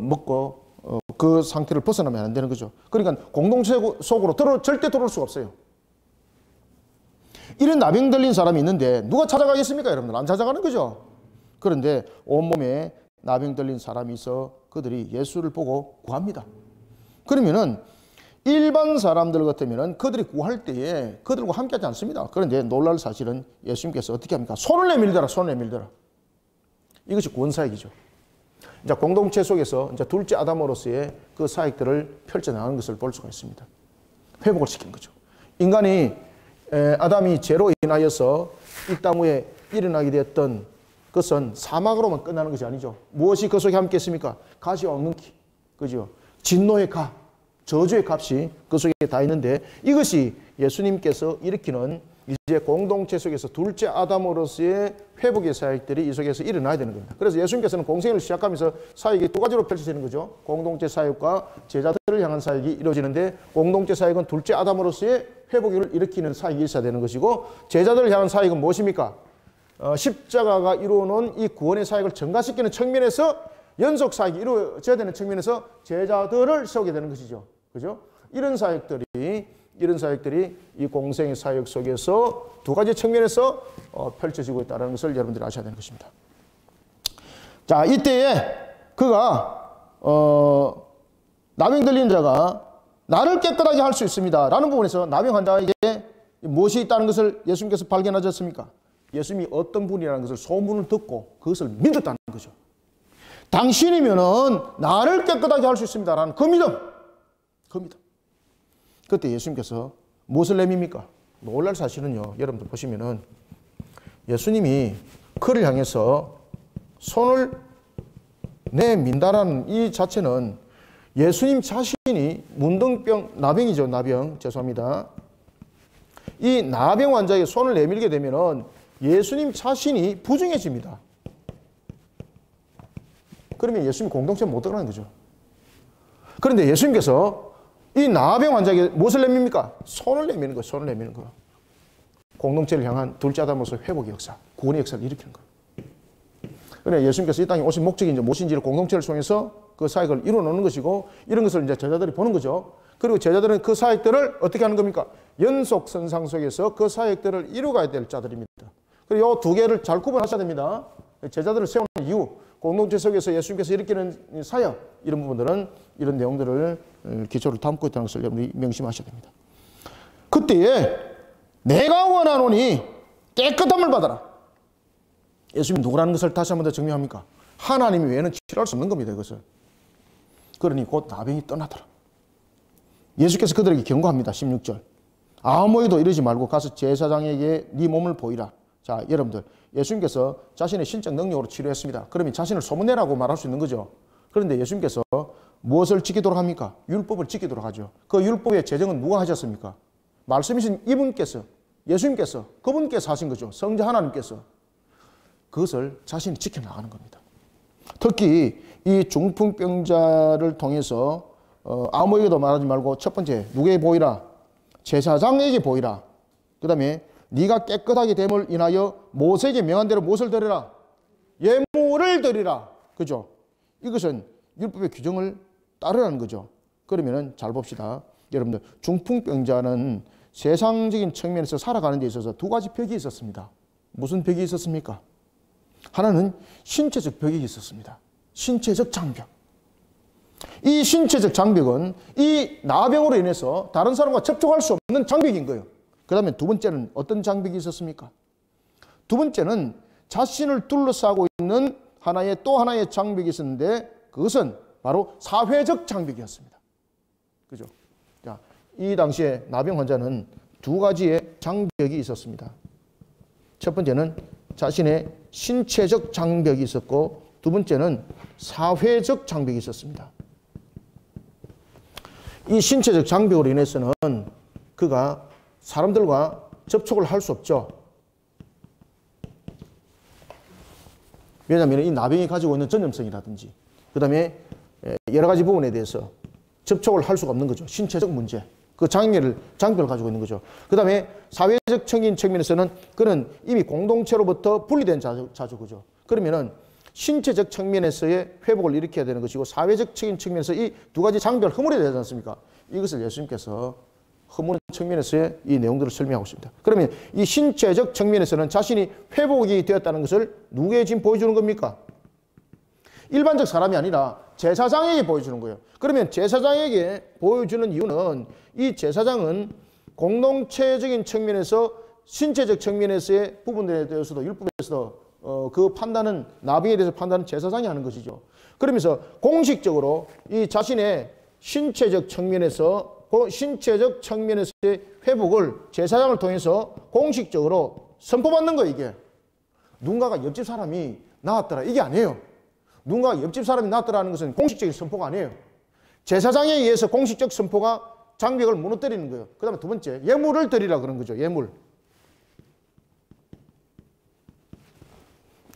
먹고 그 상태를 벗어나면 안 되는 거죠. 그러니까 공동체 속으로 절대 들어올 수가 없어요. 이런 나병 들린 사람이 있는데 누가 찾아가겠습니까, 여러분들? 안 찾아가는 거죠. 그런데 온몸에 나병 들린 사람이 있어 그들이 예수를 보고 구합니다. 그러면은 일반 사람들 같으면은 그들이 구할 때에 그들과 함께 하지 않습니다. 그런데 놀랄 사실은 예수님께서 어떻게 합니까? 손을 내밀더라, 손을 내밀더라. 이것이 구원사역이죠. 이제 공동체 속에서 이제 둘째 아담으로서의 그 사역들을 펼쳐나가는 것을 볼 수가 있습니다. 회복을 시키는 거죠. 인간이 아담이 죄로 인하여서 이 땅 위에 일어나게 되었던 것은 사막으로만 끝나는 것이 아니죠. 무엇이 그 속에 함께 있습니까? 가시와 엉겅퀴, 그죠? 진노의 값, 저주의 값이 그 속에 다 있는데 이것이 예수님께서 일으키는 이제 공동체 속에서 둘째 아담으로서의 회복의 사역들이 이 속에서 일어나야 되는 겁니다. 그래서 예수님께서는 공생애를 시작하면서 사역이 두 가지로 펼쳐지는 거죠. 공동체 사역과 제자들을 향한 사역이 이루어지는데, 공동체 사역은 둘째 아담으로서의 회복을 일으키는 사역이 있어야 되는 것이고, 제자들을 향한 사역은 무엇입니까? 십자가가 이루어놓은 이 구원의 사역을 증가시키는 측면에서, 연속 사역이 이루어져야 되는 측면에서 제자들을 세우게 되는 것이죠. 그죠? 이런 사역들이 이 공생의 사역 속에서 두 가지 측면에서 펼쳐지고 있다는 것을 여러분들이 아셔야 되는 것입니다. 자, 이때에 그가 나병 들린 자가 나를 깨끗하게 할 수 있습니다 라는 부분에서 나병 환자에게 무엇이 있다는 것을 예수님께서 발견하셨습니까? 예수님이 어떤 분이라는 것을 소문을 듣고 그것을 믿었다는 거죠. 당신이면은 나를 깨끗하게 할 수 있습니다 라는 그 믿음. 그때 예수님께서 무엇을 내밉니까? 놀랄 사실은요, 여러분들 보시면은 예수님이 그를 향해서 손을 내민다라는 이 자체는 예수님 자신이 문둥병, 나병이죠, 나병. 죄송합니다. 이 나병 환자에게 손을 내밀게 되면은 예수님 자신이 부정해집니다. 그러면 예수님 공동체 못 들어가는 거죠. 그런데 예수님께서 이 나병 환자에게 무엇을 내밉니까? 손을 내미는 거예요. 손을 내미는 거. 공동체를 향한 둘째 아담으로서 회복의 역사, 구원의 역사를 일으키는 거예요. 그래 예수님께서 이 땅에 오신 목적이 이제 무엇인지를 공동체를 통해서 그 사역을 이루어놓는 것이고, 이런 것을 이제 제자들이 보는 거죠. 그리고 제자들은 그 사역들을 어떻게 하는 겁니까? 연속선상 속에서 그 사역들을 이루어가야 될 자들입니다. 그리고 이 두 개를 잘 구분하셔야 됩니다. 제자들을 세우는 이유, 공동체 속에서 예수님께서 일으키는 사역, 이런 부분들은 이런 내용들을 기초를 담고 있다는 것을 여러분이 명심하셔야 됩니다. 그때에 내가 원하노니 깨끗함을 받아라. 예수님이 누구라는 것을 다시 한 번 더 증명합니까? 하나님 외에는 치료할 수 없는 겁니다. 이것을. 그러니 곧 나병이 떠나더라. 예수께서 그들에게 경고합니다. 16절. 아무에도 이러지 말고 가서 제사장에게 네 몸을 보이라. 자, 여러분들, 예수님께서 자신의 신적 능력으로 치료했습니다. 그러면 자신을 소문내라고 말할 수 있는 거죠. 그런데 예수님께서 무엇을 지키도록 합니까? 율법을 지키도록 하죠. 그 율법의 제정은 누가 하셨습니까? 말씀이신 이분께서, 예수님께서, 그분께서 하신 거죠. 성자 하나님께서. 그것을 자신이 지켜나가는 겁니다. 특히 이 중풍병자를 통해서 아무에게도 말하지 말고, 첫 번째 누구에게 보이라? 제사장에게 보이라. 그 다음에 네가 깨끗하게 됨을 인하여 모세에게 명한 대로 무엇을 드리라? 예물을 드리라. 그죠? 이것은 율법의 규정을 따르라는 거죠. 그러면은 잘 봅시다. 여러분들, 중풍병자는 세상적인 측면에서 살아가는 데 있어서 두 가지 벽이 있었습니다. 무슨 벽이 있었습니까? 하나는 신체적 벽이 있었습니다. 신체적 장벽. 이 신체적 장벽은 이 나병으로 인해서 다른 사람과 접촉할 수 없는 장벽인 거예요. 그 다음에 두 번째는 어떤 장벽이 있었습니까? 두 번째는 자신을 둘러싸고 있는 또 하나의 장벽이 있었는데, 그것은 바로 사회적 장벽이었습니다. 그죠? 자, 이 당시에 나병 환자는 두 가지의 장벽이 있었습니다. 첫 번째는 자신의 신체적 장벽이 있었고, 두 번째는 사회적 장벽이 있었습니다. 이 신체적 장벽으로 인해서는 그가 사람들과 접촉을 할 수 없죠. 왜냐하면 이 나병이 가지고 있는 전염성이라든지, 그 다음에 여러 가지 부분에 대해서 접촉을 할 수가 없는 거죠. 신체적 문제. 그 장벽을 가지고 있는 거죠. 그 다음에 사회적인 측면에서는 그는 이미 공동체로부터 분리된 자죠. 그죠? 그러면은 신체적 측면에서의 회복을 일으켜야 되는 것이고, 사회적인 측면에서 이 두 가지 장벽을 허물어야 되지 않습니까? 이것을 예수님께서 허무는 측면에서의 이 내용들을 설명하고 있습니다. 그러면 이 신체적 측면에서는 자신이 회복이 되었다는 것을 누구에게 지금 보여주는 겁니까? 일반적 사람이 아니라 제사장에게 보여주는 거예요. 그러면 제사장에게 보여주는 이유는, 이 제사장은 공동체적인 측면에서 신체적 측면에서의 부분들에 대해서도 율법에서도 그 판단은, 나병에 대해서 판단은 제사장이 하는 것이죠. 그러면서 공식적으로 이 자신의 신체적 측면에서의 회복을 제사장을 통해서 공식적으로 선포받는 거예요. 이게 누군가가 옆집 사람이 나았더라, 이게 아니에요. 누군가가 옆집 사람이 나았더라는 것은 공식적인 선포가 아니에요. 제사장에 의해서 공식적 선포가 장벽을 무너뜨리는 거예요. 그 다음에 두 번째, 예물을 드리라 그런 거죠. 예물.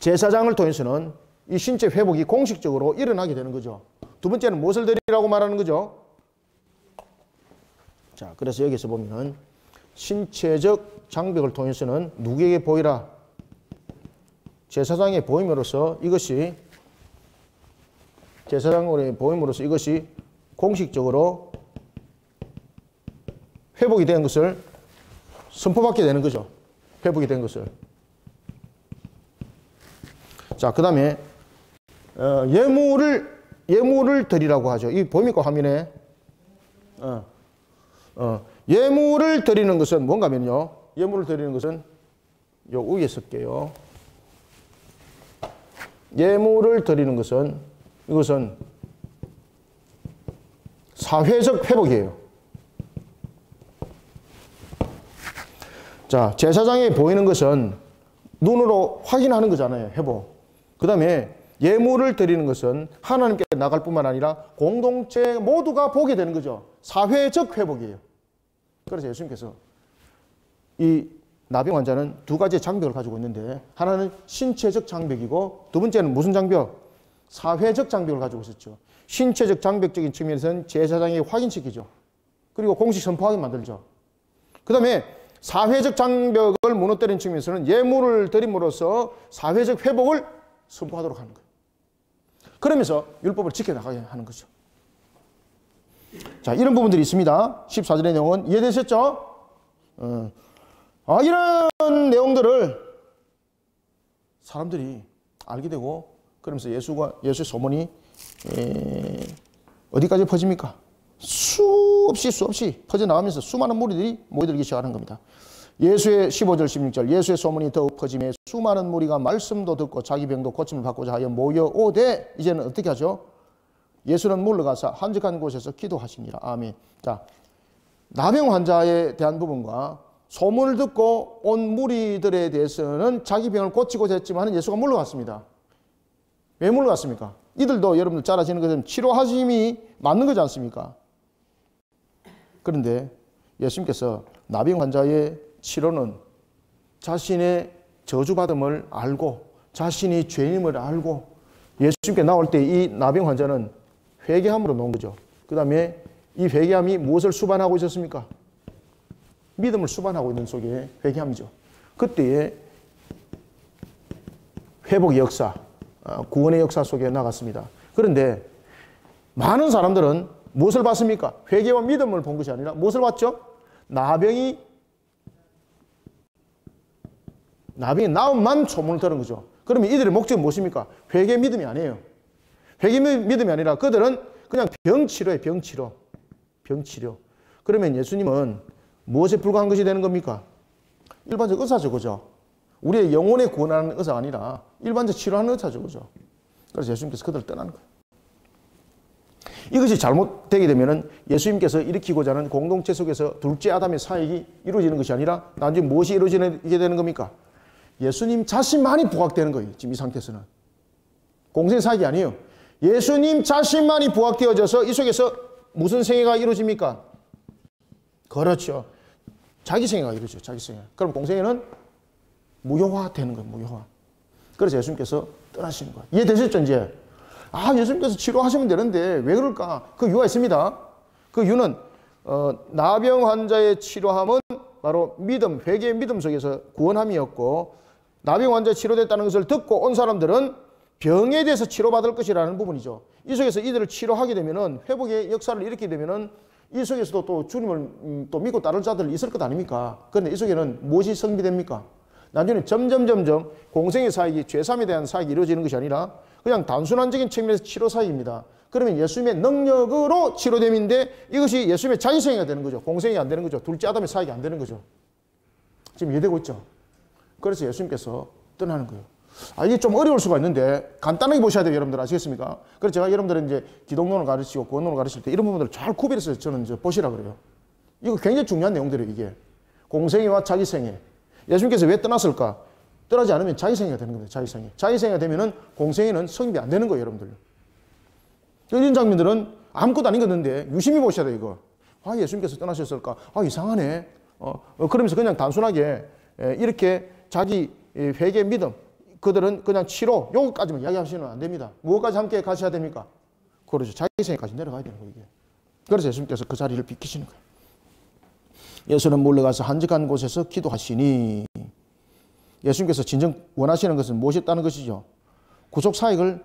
제사장을 통해서는 이 신체 회복이 공식적으로 일어나게 되는 거죠. 두 번째는 무엇을 드리라고 말하는 거죠? 자, 그래서 여기서 보면은 신체적 장벽을 통해서는 누구에게 보이라? 제사장의 보임으로써 이것이 제사장의 보임으로써 이것이 공식적으로 회복이 된 것을 선포받게 되는 거죠. 회복이 된 것을. 자, 그 다음에 예물을 드리라고 하죠. 이 보입니까 화면에? 예물을 드리는 것은 뭔가 하면요. 예물을 드리는 것은 요 위에 쓸게요. 예물을 드리는 것은 이것은 사회적 회복이에요. 자, 제사장에 보이는 것은 눈으로 확인하는 거잖아요. 회복. 그 다음에 예물을 드리는 것은 하나님께 나갈 뿐만 아니라 공동체 모두가 보게 되는 거죠. 사회적 회복이에요. 그래서 예수님께서 이 나병 환자는 두 가지의 장벽을 가지고 있는데 하나는 신체적 장벽이고 두 번째는 무슨 장벽? 사회적 장벽을 가지고 있었죠. 신체적 장벽적인 측면에서는 제사장이 확인시키죠. 그리고 공식 선포하게 만들죠. 그 다음에 사회적 장벽을 무너뜨리는 측면에서는 예물을 드림으로써 사회적 회복을 선포하도록 하는 거예요. 그러면서 율법을 지켜나가게 하는 거죠. 자, 이런 부분들이 있습니다. 14절의 내용은 이해되셨죠? 이런 내용들을 사람들이 알게 되고 그러면서 예수의 소문이 어디까지 퍼집니까? 수없이 퍼져나가면서 수많은 무리들이 모여들기 시작하는 겁니다. 예수의 15절 16절 예수의 소문이 더욱 퍼짐에 수많은 무리가 말씀도 듣고 자기 병도 고침을 받고자 하여 모여오되 이제는 어떻게 하죠? 예수는 물러가서 한적한 곳에서 기도하시니라. 아멘. 자, 나병 환자에 대한 부분과 소문을 듣고 온 무리들에 대해서는 자기 병을 고치고자 했지만 예수가 물러갔습니다. 왜 물러갔습니까? 이들도 여러분들 잘 아시는 것처럼 치료하심이 맞는 거지 않습니까? 그런데 예수님께서 나병 환자의 치료는 자신의 저주받음을 알고 자신이 죄인임을 알고 예수님께 나올 때 이 나병 환자는 회개함으로 놓은 거죠. 그 다음에 이 회개함이 무엇을 수반하고 있었습니까? 믿음을 수반하고 있는 속에 회개함이죠. 그때의 회복의 역사, 구원의 역사 속에 나갔습니다. 그런데 많은 사람들은 무엇을 봤습니까? 회개와 믿음을 본 것이 아니라 무엇을 봤죠? 나병이 나음만 소문을 들은 거죠. 그러면 이들의 목적은 무엇입니까? 회개 믿음이 아니에요. 회개 믿음이 아니라 그들은 그냥 병치료예요. 병치료. 그러면 예수님은 무엇에 불과한 것이 되는 겁니까? 일반적 의사죠. 그죠? 우리의 영혼에 구원하는 의사가 아니라 일반적 치료하는 의사죠. 그죠? 그래서 예수님께서 그들을 떠나는 거예요. 이것이 잘못되게 되면 예수님께서 일으키고자 하는 공동체 속에서 둘째 아담의 사역이 이루어지는 것이 아니라 나중에 무엇이 이루어지게 되는 겁니까? 예수님 자신만이 부각되는 거예요. 지금 이 상태에서는. 공생 사역이 아니에요. 예수님 자신만이 부각되어져서 이 속에서 무슨 생애가 이루어집니까? 그렇죠. 자기 생애가 이루어져요. 자기 생애. 그럼 공생애는 무효화되는 거예요. 무효화. 그래서 예수님께서 떠나시는 거예요. 이해되셨죠? 이제? 예수님께서 치료하시면 되는데 왜 그럴까? 그 이유가 있습니다. 그 이유는 나병 환자의 치료함은 바로 믿음, 회개의 믿음 속에서 구원함이었고 나병 환자 치료됐다는 것을 듣고 온 사람들은 병에 대해서 치료받을 것이라는 부분이죠. 이 속에서 이들을 치료하게 되면은 회복의 역사를 일으키게 되면은 이 속에서도 또 주님을 또 믿고 따를 자들 있을 것 아닙니까? 그런데 이 속에는 무엇이 성비됩니까? 나중에 점점 공생의 사역이 죄삼에 대한 사역이 이루어지는 것이 아니라 그냥 단순한적인 측면에서 치료 사역입니다. 그러면 예수님의 능력으로 치료됨인데 이것이 예수님의 자기생애가 되는 거죠. 공생이 안 되는 거죠. 둘째 아담의 사역이 안 되는 거죠. 지금 이해되고 있죠? 그래서 예수님께서 떠나는 거예요. 이게 좀 어려울 수가 있는데 간단하게 보셔야 돼요. 여러분들 아시겠습니까? 그래서 제가 여러분들은 이제 기독론을 가르치고 구원론을 가르칠 때 이런 부분들을 잘 구별해서 저는 이제 보시라 그래요. 이거 굉장히 중요한 내용들이에요. 이게 공생애와 자기생애. 예수님께서 왜 떠났을까? 떠나지 않으면 자기생애가 되는 겁니다. 자기생애. 자기생애가 되면은 공생애는 성립이 안 되는 거예요. 여러분들. 이런 장면들은 아무것도 아닌 건데 유심히 보셔야 돼요. 이거. 예수님께서 떠나셨을까? 이상하네. 그러면서 그냥 단순하게 이렇게 자기 회개 믿음 그들은 그냥 치료, 요것까지만 이야기하시면 안 됩니다. 무엇까지 함께 가셔야 됩니까? 그렇죠. 자기 생애까지 내려가야 되는 거예요, 이게. 그래서 예수님께서 그 자리를 비키시는 거예요. 예수는 물러가서 한적한 곳에서 기도하시니, 예수님께서 진정 원하시는 것은 무엇이었다는 것이죠? 구속 사역을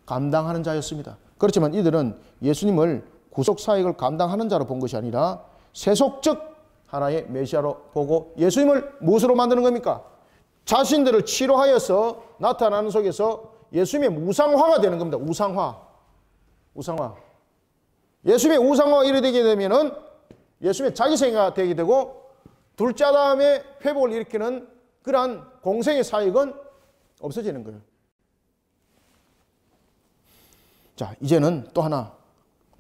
감당하는 자였습니다. 그렇지만 이들은 예수님을 구속 사역을 감당하는 자로 본 것이 아니라 세속적 하나의 메시아로 보고 예수님을 무엇으로 만드는 겁니까? 자신들을 치료하여서 나타나는 속에서 예수님의 우상화가 되는 겁니다. 우상화. 예수님의 우상화가 이래 되게 되면은 예수님의 자기생애가 되게 되고 둘째 아담의 회복을 일으키는 그러한 공생의 사역은 없어지는 거예요. 자, 이제는 또 하나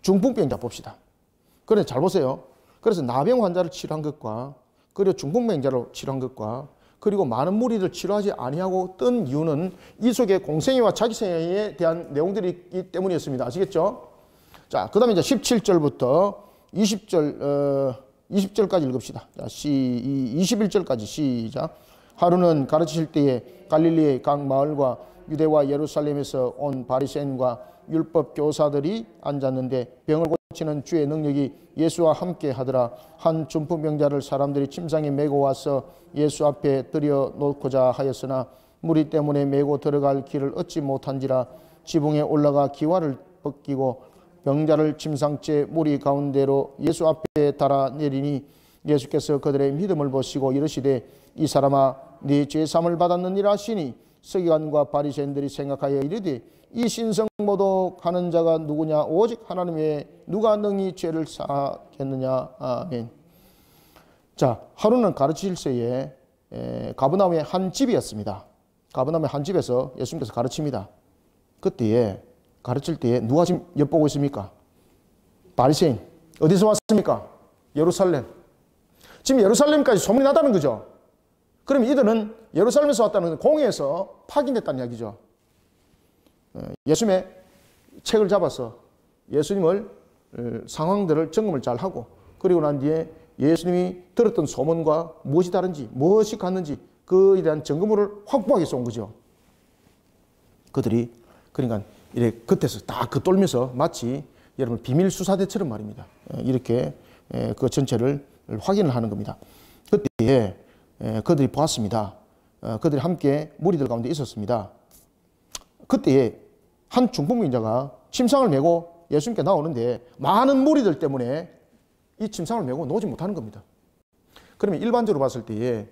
중풍병자 봅시다. 그런데 잘 보세요. 그래서 나병 환자를 치료한 것과 그리고 중풍병자로 치료한 것과 그리고 많은 무리를 치료하지 아니하고 뜬 이유는 이 속에 공생애와 자기생애에 대한 내용들이 있기 때문이었습니다. 아시겠죠? 자, 그 다음에 이제 17절부터 20절까지 읽읍시다. 자, 21절까지 시작. 하루는 가르치실 때에 갈릴리의 각 마을과 유대와 예루살렘에서 온 바리새인과 율법 교사들이 앉았는데 병을 고치는 주의 능력이 예수와 함께 하더라. 한 중풍병자를 사람들이 침상에 메고 와서 예수 앞에 들여 놓고자 하였으나 무리 때문에 메고 들어갈 길을 얻지 못한지라. 지붕에 올라가 기와를 벗기고 병자를 침상째 무리 가운데로 예수 앞에 달아 내리니 예수께서 그들의 믿음을 보시고 이르시되 이 사람아 네 죄사함을 받았느니라 하시니 서기관과 바리새인들이 생각하여 이르되 이 신성모독하는 자가 누구냐? 오직 하나님 외에 누가 능히 죄를 사하겠느냐? 아멘. 자, 하루는 가르치실새에 가버나움의 한 집이었습니다. 가버나움의 한 집에서 예수님께서 가르칩니다. 그때에 가르칠 때에 누가 지금 엿보고 있습니까? 바리새인. 어디서 왔습니까? 예루살렘. 지금 예루살렘까지 소문이 나다는 거죠. 그럼 이들은 예루살렘에서 왔다는 공회에서 파견됐다는 이야기죠. 예수님의 책을 잡아서 예수님을 상황들을 점검을 잘 하고 그리고 난 뒤에 예수님이 들었던 소문과 무엇이 다른지 무엇이 같는지 그에 대한 증거물을 확보하기 위해서 온 거죠. 그들이 그러니까 이렇게 겉에서 다 겉돌면서 마치 여러분 비밀 수사대처럼 말입니다. 이렇게 그 전체를 확인을 하는 겁니다. 그때에 그들이 보았습니다. 그들이 함께 무리들 가운데 있었습니다. 그때에 한 중풍병자가 침상을 메고 예수님께 나오는데 많은 무리들 때문에 이 침상을 메고 놓지 못하는 겁니다. 그러면 일반적으로 봤을 때에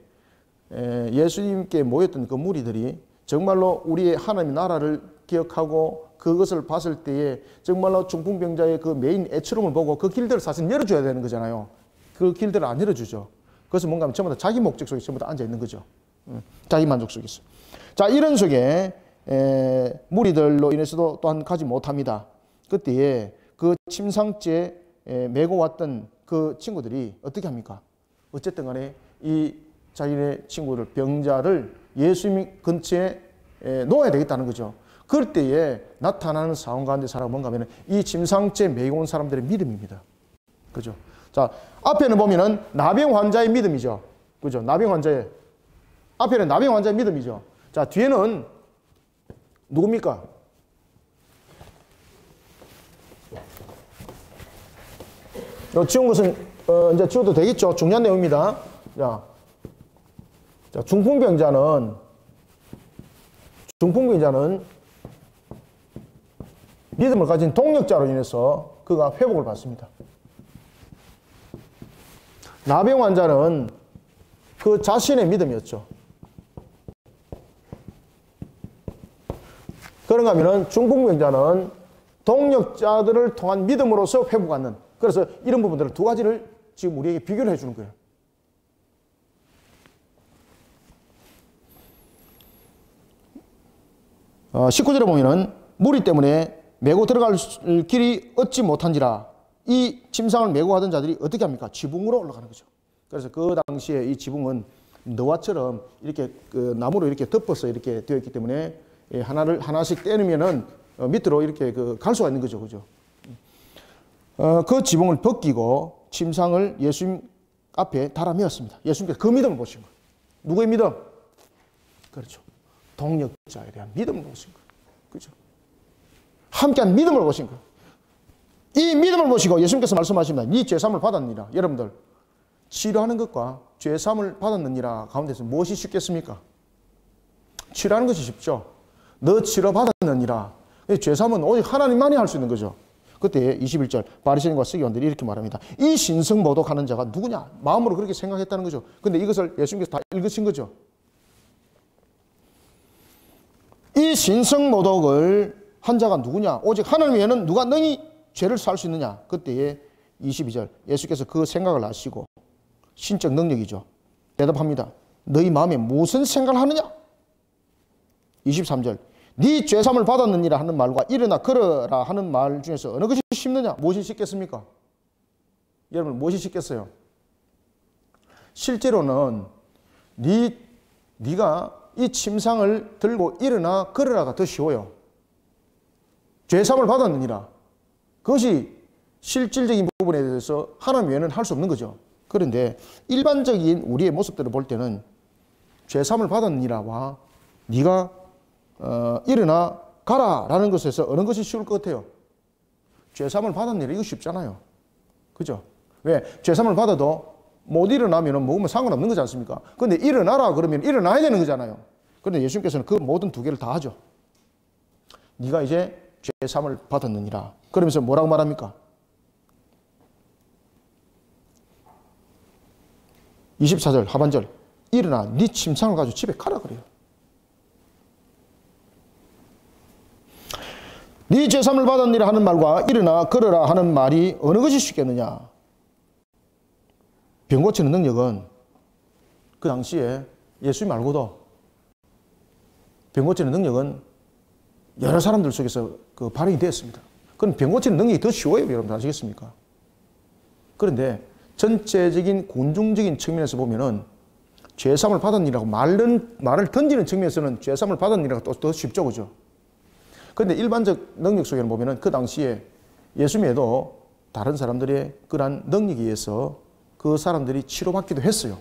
예수님께 모였던 그 무리들이 정말로 우리의 하나님의 나라를 기억하고 그것을 봤을 때에 정말로 중풍병자의 그 메인 애처럼을 보고 그 길들을 사실 열어줘야 되는 거잖아요. 그 길들을 안 열어주죠. 그래서 뭔가 하면 전부 다 자기 목적 속에 전부 다 앉아 있는 거죠. 자기 만족 속에서. 자, 이런 속에 무리들로 인해서도 또한 가지 못합니다. 그때에 그 침상째 메고 왔던 그 친구들이 어떻게 합니까? 어쨌든 간에 이 자기네 친구를 병자를 예수님 근처에 놓아야 되겠다는 거죠. 그럴 때에 나타나는 상황 가운데 사람은 뭔가 하면 이 침상째 메고 온 사람들의 믿음입니다. 그죠? 자, 앞에는 보면은 나병 환자의 믿음이죠. 그죠? 나병 환자의 앞에는 나병 환자의 믿음이죠. 자, 뒤에는 누굽니까? 지운 것은 이제 지워도 되겠죠. 중요한 내용입니다. 자, 중풍병자는 믿음을 가진 동력자로 인해서 그가 회복을 받습니다. 나병 환자는 그 자신의 믿음이었죠. 그런가 하면 중풍병자는 동력자들을 통한 믿음으로서 회복하는, 그래서 이런 부분들을 두 가지를 지금 우리에게 비교를 해주는 거예요. 어, 19절에 보면은 무리 때문에 메고 들어갈 길이 얻지 못한지라. 이 침상을 메고 가던 자들이 어떻게 합니까? 지붕으로 올라가는 거죠. 그래서 그 당시에 이 지붕은 너와처럼 이렇게 그 나무로 이렇게 덮어서 이렇게 되어 있기 때문에 하나씩 떼내면은 밑으로 이렇게 갈 수가 있는 거죠. 그죠? 그 지붕을 벗기고 침상을 예수님 앞에 달아 메었습니다. 예수님께서 그 믿음을 보신 거예요. 누구의 믿음? 그렇죠. 동력자에 대한 믿음을 보신 거예요. 그죠? 함께한 믿음을 보신 거예요. 이 믿음을 보시고 예수님께서 말씀하십니다. 네 죄사함을 받았느니라. 여러분들, 치료하는 것과 죄사함을 받았느니라 가운데서 무엇이 쉽겠습니까? 치료하는 것이 쉽죠. 너 치료받았느니라. 죄사함은 오직 하나님만이 할 수 있는 거죠. 그때 21절 바리새인과 서기관들이 이렇게 말합니다. 이 신성모독하는 자가 누구냐? 마음으로 그렇게 생각했다는 거죠. 근데 이것을 예수님께서 다 읽으신 거죠. 이 신성모독을 한 자가 누구냐? 오직 하나님 외에는 누가 능히 죄를 살 수 있느냐? 그때에 22절 예수께서 그 생각을 아시고 신적 능력이죠. 대답합니다. 너희 마음에 무슨 생각을 하느냐? 23절 네 죄사함을 받았느니라 하는 말과 일어나 걸어라 하는 말 중에서 어느 것이 쉽느냐? 무엇이 쉽겠습니까? 여러분 무엇이 쉽겠어요? 실제로는 네가 이 침상을 들고 일어나 걸어라가 더 쉬워요. 죄사함을 받았느니라. 그것이 실질적인 부분에 대해서 하나님 외에는 할 수 없는 거죠. 그런데 일반적인 우리의 모습들을 볼 때는 죄사함을 받았느니라와 네가 일어나 가라라는 것에서 어느 것이 쉬울 것 같아요? 죄사함을 받았느니라 이거 쉽잖아요. 그죠? 왜? 죄사함을 받아도 못 일어나면 먹으면 상관없는 거지 않습니까? 그런데 일어나라 그러면 일어나야 되는 거잖아요. 그런데 예수님께서는 그 모든 두 개를 다 하죠. 네가 이제 죄사함을 받았느니라. 그러면서 뭐라고 말합니까? 24절 하반절 일어나 네 침상을 가지고 집에 가라 그래요. 네 죄사함을 받았느니라 하는 말과 일어나 걸어라 하는 말이 어느 것이 쉽겠느냐? 병 고치는 능력은 그 당시에 예수 말고도 병 고치는 능력은 여러 사람들 속에서 그 발휘 되었습니다. 그럼 병 고치는 능력이 더 쉬워요, 여러분 아시겠습니까? 그런데 전체적인 군중적인 측면에서 보면은 죄사함을 받았느니라고 말을 던지는 측면에서는 죄사함을 받았느니라고 또 더 쉽죠, 그죠? 그런데 일반적 능력 속에는 보면은 그 당시에 예수 외에도 다른 사람들의 그러한 능력에 의해서 그 사람들이 치료받기도 했어요.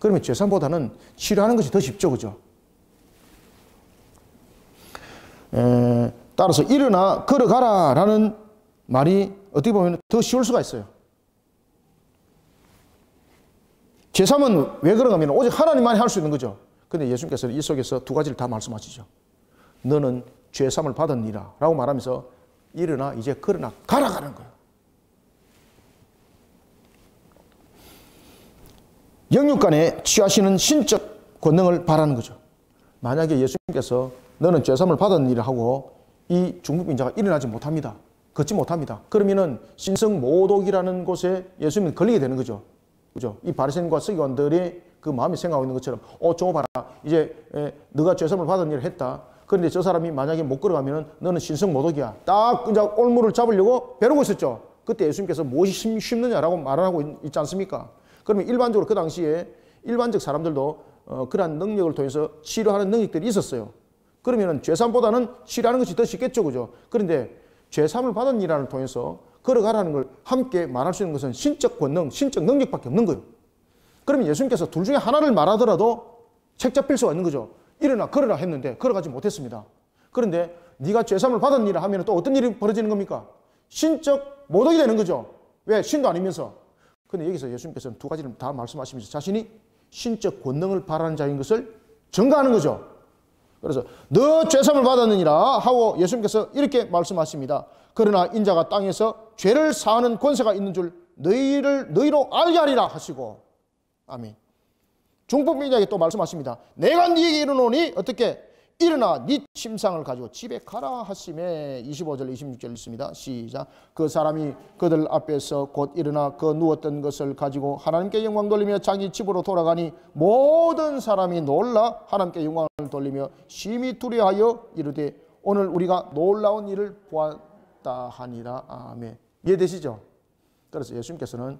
그러면 죄사함보다는 치료하는 것이 더 쉽죠, 그죠? 따라서 일어나 걸어가라 라는 말이 어떻게 보면 더 쉬울 수가 있어요. 죄사함은 왜 걸어가면 오직 하나님만이 할 수 있는 거죠. 그런데 예수님께서는 이 속에서 두 가지를 다 말씀하시죠. 너는 죄사함을 받았니라 라고 말하면서 일어나 이제 걸어나 가라가는 거예요. 영육간에 취하시는 신적 권능을 바라는 거죠. 만약에 예수님께서 너는 죄사함을 받았니라 하고 이 중풍병자가 일어나지 못합니다. 걷지 못합니다. 그러면은 신성모독이라는 곳에 예수님은 걸리게 되는 거죠. 그죠? 이 바리새인과 서기관들의 그 마음이 생각하고 있는 것처럼 저거 봐라. 이제 너가 죄사함을 받았니라 했다. 그런데 저 사람이 만약에 못 걸어가면은 너는 신성모독이야. 딱 이제 올무를 잡으려고 벼르고 있었죠. 그때 예수님께서 무엇이 쉽느냐라고 말을 하고 있지 않습니까? 그러면 일반적으로 그 당시에 일반적 사람들도 그러한 능력을 통해서 치료하는 능력들이 있었어요. 그러면 죄사함보다는 치료하는 것이 더 쉽겠죠, 그죠? 그런데 죄사함을 받은 일을 통해서 걸어가라는 걸 함께 말할 수 있는 것은 신적 권능, 신적 능력밖에 없는 거예요. 그러면 예수님께서 둘 중에 하나를 말하더라도 책 잡힐 수가 있는 거죠. 일어나 걸어라 했는데 걸어가지 못했습니다. 그런데 네가 죄사함을 받은 일을 하면 또 어떤 일이 벌어지는 겁니까? 신적 모독이 되는 거죠. 왜? 신도 아니면서. 그런데 여기서 예수님께서는 두 가지를 다 말씀하시면서 자신이 신적 권능을 바라는 자인 것을 증거하는 거죠. 그래서 너 죄사함을 받았느니라 하고 예수님께서 이렇게 말씀하십니다. 그러나 인자가 땅에서 죄를 사하는 권세가 있는 줄 너희로 알게 하리라 하시고, 아멘. 중풍병자에게 또 말씀하십니다. 내가 네게 이르노니 어떻게 일어나 네 침상을 가지고 집에 가라 하시매. 25절 26절 있습니다. 시작. 그 사람이 그들 앞에서 곧 일어나 그 누웠던 것을 가지고 하나님께 영광 돌리며 자기 집으로 돌아가니 모든 사람이 놀라 하나님께 영광을 돌리며 심히 두려워하여 이르되 오늘 우리가 놀라운 일을 보았다 하니라. 아멘. 이해되시죠? 그래서 예수님께서는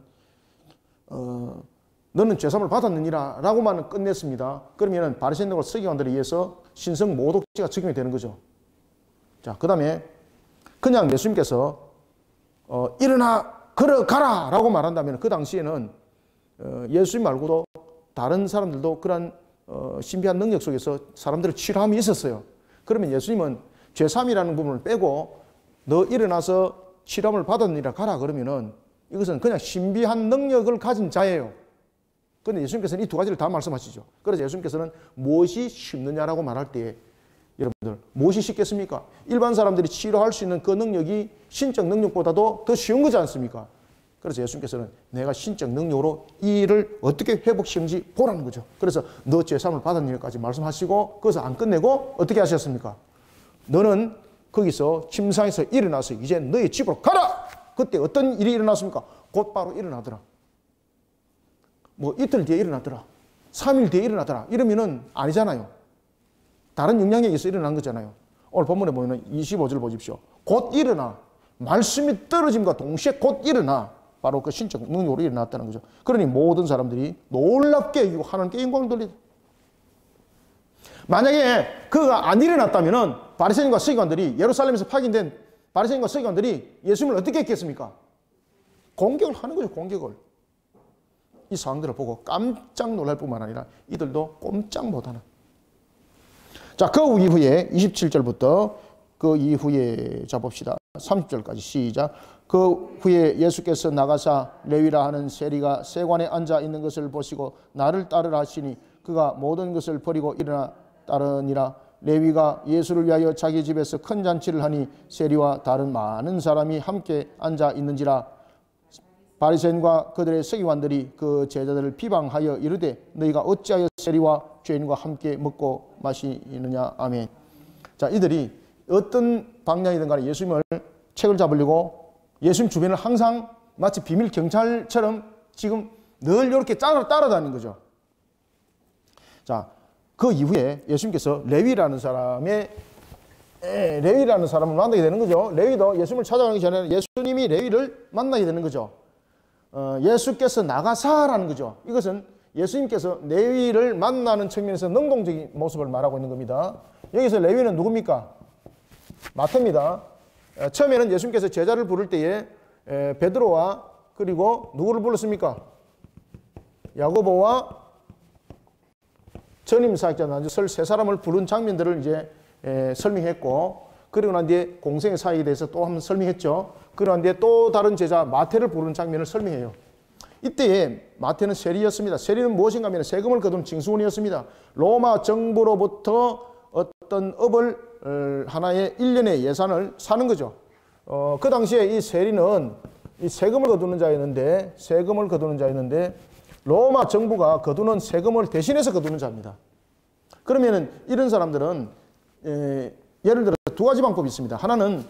너는 죄사함을 받았느니라 라고만 끝냈습니다. 그러면 바리새인들과 서기관들에 의해서 신성모독죄가 적용이 되는 거죠. 자, 그 다음에 그냥 예수님께서 일어나 걸어가라 라고 말한다면 그 당시에는 예수님 말고도 다른 사람들도 그런 신비한 능력 속에서 사람들을 치료함이 있었어요. 그러면 예수님은 죄삼이라는 부분을 빼고 너 일어나서 치료함을 받았느니라 가라 그러면은 이것은 그냥 신비한 능력을 가진 자예요. 그런데 예수님께서는 이 두 가지를 다 말씀하시죠. 그래서 예수님께서는 무엇이 쉽느냐라고 말할 때 여러분들 무엇이 쉽겠습니까? 일반 사람들이 치료할 수 있는 그 능력이 신적 능력보다도 더 쉬운 거지 않습니까? 그래서 예수님께서는 내가 신적 능력으로 이 일을 어떻게 회복시키는지 보라는 거죠. 그래서 너 죄사함을 받았느냐까지 말씀하시고 거기서 안 끝내고 어떻게 하셨습니까? 너는 거기서 침상에서 일어나서 이제 너의 집으로 가라! 그때 어떤 일이 일어났습니까? 곧바로 일어나더라. 뭐 이틀 뒤에 일어나더라. 3일 뒤에 일어나더라. 이러면은 아니잖아요. 다른 영향에 의해서 일어난 거잖아요. 오늘 본문에 보면 25절 보십시오. 곧 일어나. 말씀이 떨어짐과 동시에 곧 일어나. 바로 그 신적 능력으로 일어났다는 거죠. 그러니 모든 사람들이 놀랍게 여기고 하나님께 영광을 돌리다. 만약에 그가 안 일어났다면은 바리새인과 서기관들이 예루살렘에서 파견된 바리새인과 서기관들이 예수님을 어떻게 했겠습니까? 공격을 하는 거죠. 공격을. 이 상황들을 보고 깜짝 놀랄 뿐만 아니라 이들도 꼼짝 못하는. 자, 그 이후에 27절부터 그 이후에 잡읍시다. 30절까지 시작. 그 후에 예수께서 나가사 레위라 하는 세리가 세관에 앉아 있는 것을 보시고 나를 따르라 하시니 그가 모든 것을 버리고 일어나 따르니라. 레위가 예수를 위하여 자기 집에서 큰 잔치를 하니 세리와 다른 많은 사람이 함께 앉아 있는지라. 바리새인과 그들의 서기관들이 그 제자들을 비방하여 이르되 너희가 어찌하여 세리와 죄인과 함께 먹고 마시느냐. 아멘. 자, 이들이 어떤 방향이든 간에 예수님을 책을 잡으려고 예수님 주변을 항상 마치 비밀 경찰처럼 지금 늘 이렇게 따라다니는 거죠. 자, 그 이후에 예수님께서 레위라는 사람을 만나게 되는 거죠. 레위도 예수님을 찾아가기 전에 예수님이 레위를 만나게 되는 거죠. 예수께서 나가사라는 거죠. 이것은 예수님께서 레위를 만나는 측면에서 능동적인 모습을 말하고 있는 겁니다. 여기서 레위는 누굽니까? 마태입니다. 처음에는 예수님께서 제자를 부를 때에 베드로와 그리고 누구를 불렀습니까? 야고보와 전임 사역자 나서 세 사람을 부른 장면들을 이제 설명했고, 그리고 난 뒤에 공생의 사역에 대해서 또 한번 설명했죠. 그리고 난 뒤에 또 다른 제자 마태를 부르는 장면을 설명해요. 이때에 마태는 세리였습니다. 세리는 무엇인가 하면 세금을 거둔 징수원이었습니다. 로마 정부로부터 어떤 업을 하나의 1년의 예산을 사는 거죠. 그 당시에 이 세리는 이 세금을 거두는 자였는데 로마 정부가 거두는 세금을 대신해서 거두는 자입니다. 그러면은 이런 사람들은 예를 들어 두 가지 방법이 있습니다. 하나는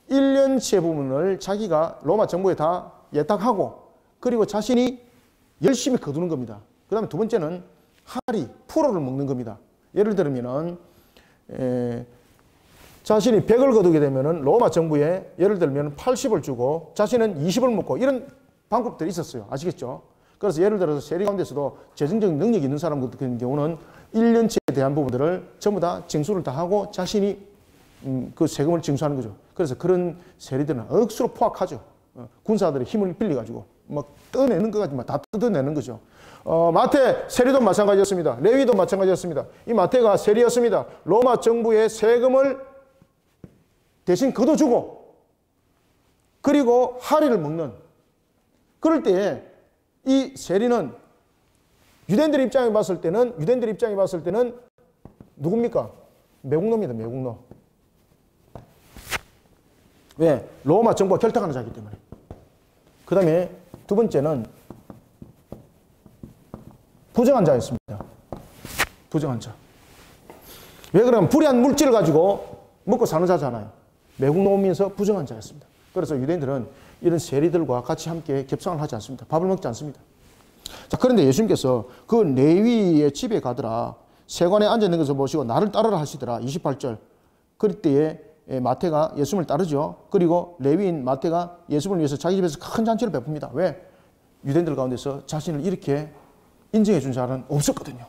1년치 부분을 자기가 로마 정부에 다 예탁하고 그리고 자신이 열심히 거두는 겁니다. 그 다음에 두 번째는 할이, 프로를 먹는 겁니다. 예를 들면은 자신이 100을 거두게 되면은 로마 정부에 예를 들면 80을 주고 자신은 20을 먹고 이런 방법들이 있었어요. 아시겠죠? 그래서 예를 들어서 세리 가운데서도 재정적인 능력이 있는 사람 같은 경우는 1년치에 대한 부분들을 전부 다 징수를 다 하고 자신이 그 세금을 징수하는 거죠. 그래서 그런 세리들은 억수로 포악하죠. 군사들의 힘을 빌려가지고 막 떠내는 것까지 다 뜯어내는 거죠. 마태 세리도 마찬가지였습니다. 레위도 마찬가지였습니다. 이 마태가 세리였습니다. 로마 정부의 세금을 대신 거둬주고 그리고 할애를 먹는, 그럴 때에 이 세리는 유대인들 입장에 봤을 때는 누굽니까? 매국노입니다. 매국노. 왜? 로마 정부가 결탁하는 자이기 때문에. 그 다음에 두 번째는 부정한 자였습니다. 부정한 자. 왜 그러면 불의한 물질을 가지고 먹고 사는 자잖아요. 매국노이면서 부정한 자였습니다. 그래서 유대인들은 이런 세리들과 같이 함께 겹상을 하지 않습니다. 밥을 먹지 않습니다. 자, 그런데 예수님께서 그 레위의 집에 가더라. 세관에 앉아있는 것을 보시고 나를 따르라 하시더라. 28절. 그럴 때에 마태가 예수님을 따르죠. 그리고 레위인 마태가 예수님을 위해서 자기 집에서 큰 잔치를 베풉니다. 왜? 유대인들 가운데서 자신을 이렇게 인정해 준 자는 없었거든요.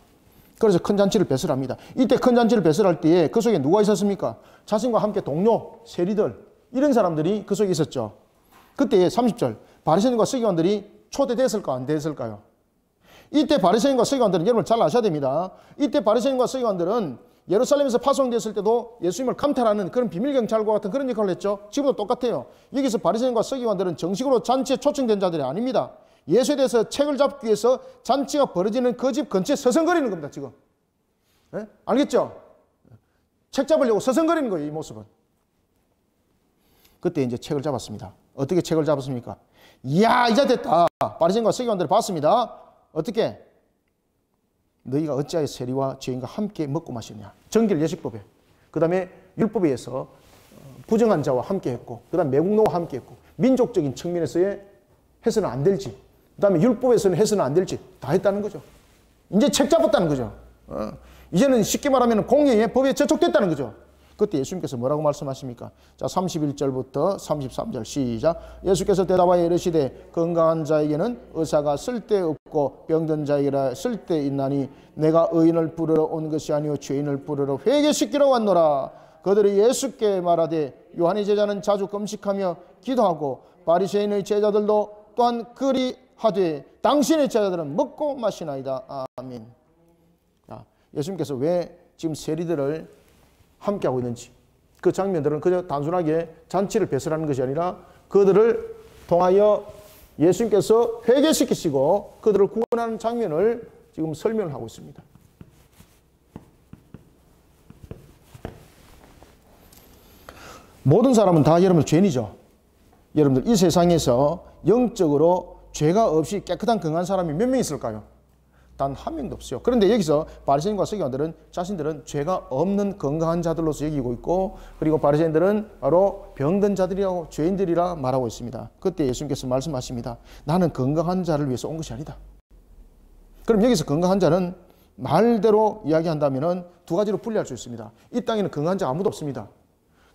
그래서 큰 잔치를 배설합니다. 이때 큰 잔치를 배설할 때에 그 속에 누가 있었습니까? 자신과 함께 동료, 세리들, 이런 사람들이 그 속에 있었죠. 그때 30절, 바리새인과 서기관들이 초대됐을까 안 됐을까요? 이때 바리새인과 서기관들은 여러분 잘 아셔야 됩니다. 이때 바리새인과 서기관들은 예루살렘에서 파송됐을 때도 예수님을 감탄하는 그런 비밀경찰과 같은 그런 역할을 했죠. 지금도 똑같아요. 여기서 바리새인과 서기관들은 정식으로 잔치에 초청된 자들이 아닙니다. 예수에 대해서 책을 잡기 위해서 잔치가 벌어지는 그 집 근처에 서성거리는 겁니다. 지금. 네? 알겠죠? 책 잡으려고 서성거리는 거예요. 이 모습은. 그때 이제 책을 잡았습니다. 어떻게 책을 잡았습니까? 이야, 이제 됐다. 바리새인과 서기관들을 봤습니다. 어떻게? 너희가 어찌하여 세리와 죄인과 함께 먹고 마시느냐. 정결 예식법에. 그 다음에 율법에 의해서 부정한 자와 함께 했고, 그 다음에 매국노와 함께 했고, 민족적인 측면에서의 해서는 안 될지, 그 다음에 율법에서는 해서는 안 될지 다 했다는 거죠. 이제 책 잡았다는 거죠. 이제는 쉽게 말하면 공의의 법에 저촉됐다는 거죠. 그때 예수님께서 뭐라고 말씀하십니까? 자, 31절부터 33절 시작. 예수께서 대답하여 이르시되 건강한 자에게는 의사가 쓸데없고 병든 자에게라 쓸데있나니 내가 의인을 부르러 온 것이 아니요 죄인을 부르러 회개시키러 왔노라. 그들이 예수께 말하되 요한의 제자는 자주 금식하며 기도하고 바리새인의 제자들도 또한 그리하되 당신의 제자들은 먹고 마시나이다. 아멘. 자, 예수님께서 왜 지금 세리들을 함께하고 있는지, 그 장면들은 그저 단순하게 잔치를 배설하는 것이 아니라 그들을 통하여 예수님께서 회개시키시고 그들을 구원하는 장면을 지금 설명을 하고 있습니다. 모든 사람은 다 여러분들 죄인이죠. 여러분들 이 세상에서 영적으로 죄가 없이 깨끗한 건강한 사람이 몇 명 있을까요? 단 한 명도 없어요. 그런데 여기서 바리새인과 서기관들은 자신들은 죄가 없는 건강한 자들로서 여기고 있고, 그리고 바리새인들은 바로 병든 자들이라고 죄인들이라 말하고 있습니다. 그때 예수님께서 말씀하십니다. 나는 건강한 자를 위해서 온 것이 아니다. 그럼 여기서 건강한 자는 말대로 이야기한다면 두 가지로 분리할 수 있습니다. 이 땅에는 건강한 자가 아무도 없습니다.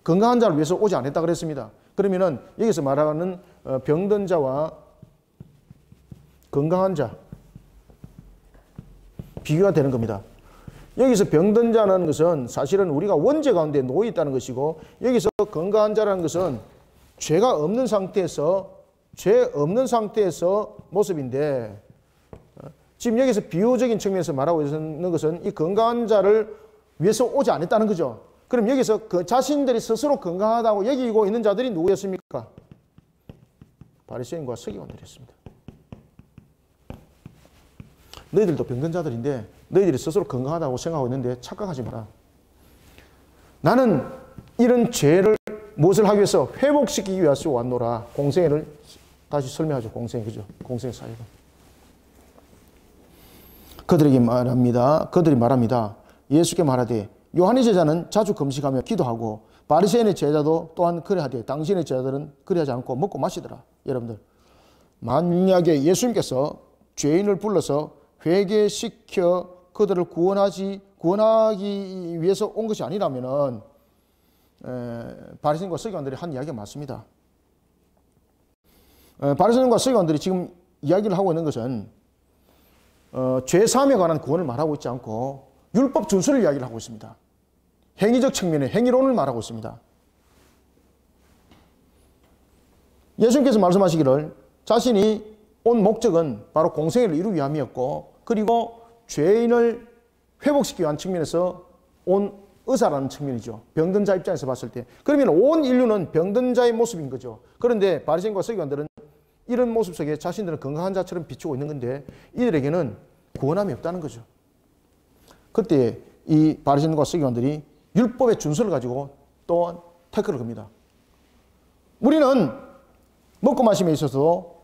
건강한 자를 위해서 오지 않았다 그랬습니다. 그러면은 여기서 말하는 병든 자와 건강한 자 비교가 되는 겁니다. 여기서 병든 자라는 것은 사실은 우리가 원죄 가운데 놓여 있다는 것이고, 여기서 건강한 자라는 것은 죄가 없는 상태에서 죄 없는 상태에서 모습인데, 지금 여기서 비유적인 측면에서 말하고 있는 것은 이 건강한 자를 위해서 오지 않았다는 거죠. 그럼 여기서 그 자신들이 스스로 건강하다고 여기고 있는 자들이 누구였습니까? 바리새인과 서기관들이었습니다. 너희들도 병든 자들인데 너희들이 스스로 건강하다고 생각하고 있는데 착각하지 마라. 나는 이런 죄를 무엇을 하기 위해서 회복시키기 위해서 왔노라. 공생애를 다시 설명하죠. 공생애, 그죠? 공생애 사역은. 그들이 말합니다. 예수께 말하되 요한의 제자는 자주 금식하며 기도하고 바리새인의 제자도 또한 그래하되 당신의 제자들은 그래하지 않고 먹고 마시더라. 여러분들, 만약에 예수님께서 죄인을 불러서 회개시켜 그들을 구원하기 위해서 온 것이 아니라면은 바리새인과 서기관들이 한 이야기가 맞습니다. 바리새인과 서기관들이 지금 이야기를 하고 있는 것은 죄 사함에 관한 구원을 말하고 있지 않고 율법 준수를 이야기를 하고 있습니다. 행위적 측면의 행위론을 말하고 있습니다. 예수님께서 말씀하시기를 자신이 온 목적은 바로 공생애를 이루기 위함이었고, 그리고 죄인을 회복시키기 위한 측면에서 온 의사라는 측면이죠. 병든 자 입장에서 봤을 때. 그러면 온 인류는 병든 자의 모습인 거죠. 그런데 바리새인과 서기관들은 이런 모습 속에 자신들은 건강한 자처럼 비추고 있는 건데 이들에게는 구원함이 없다는 거죠. 그때 이 바리새인과 서기관들이 율법의 준수를 가지고 또한 태클을 겁니다. 우리는 먹고 마심에 있어서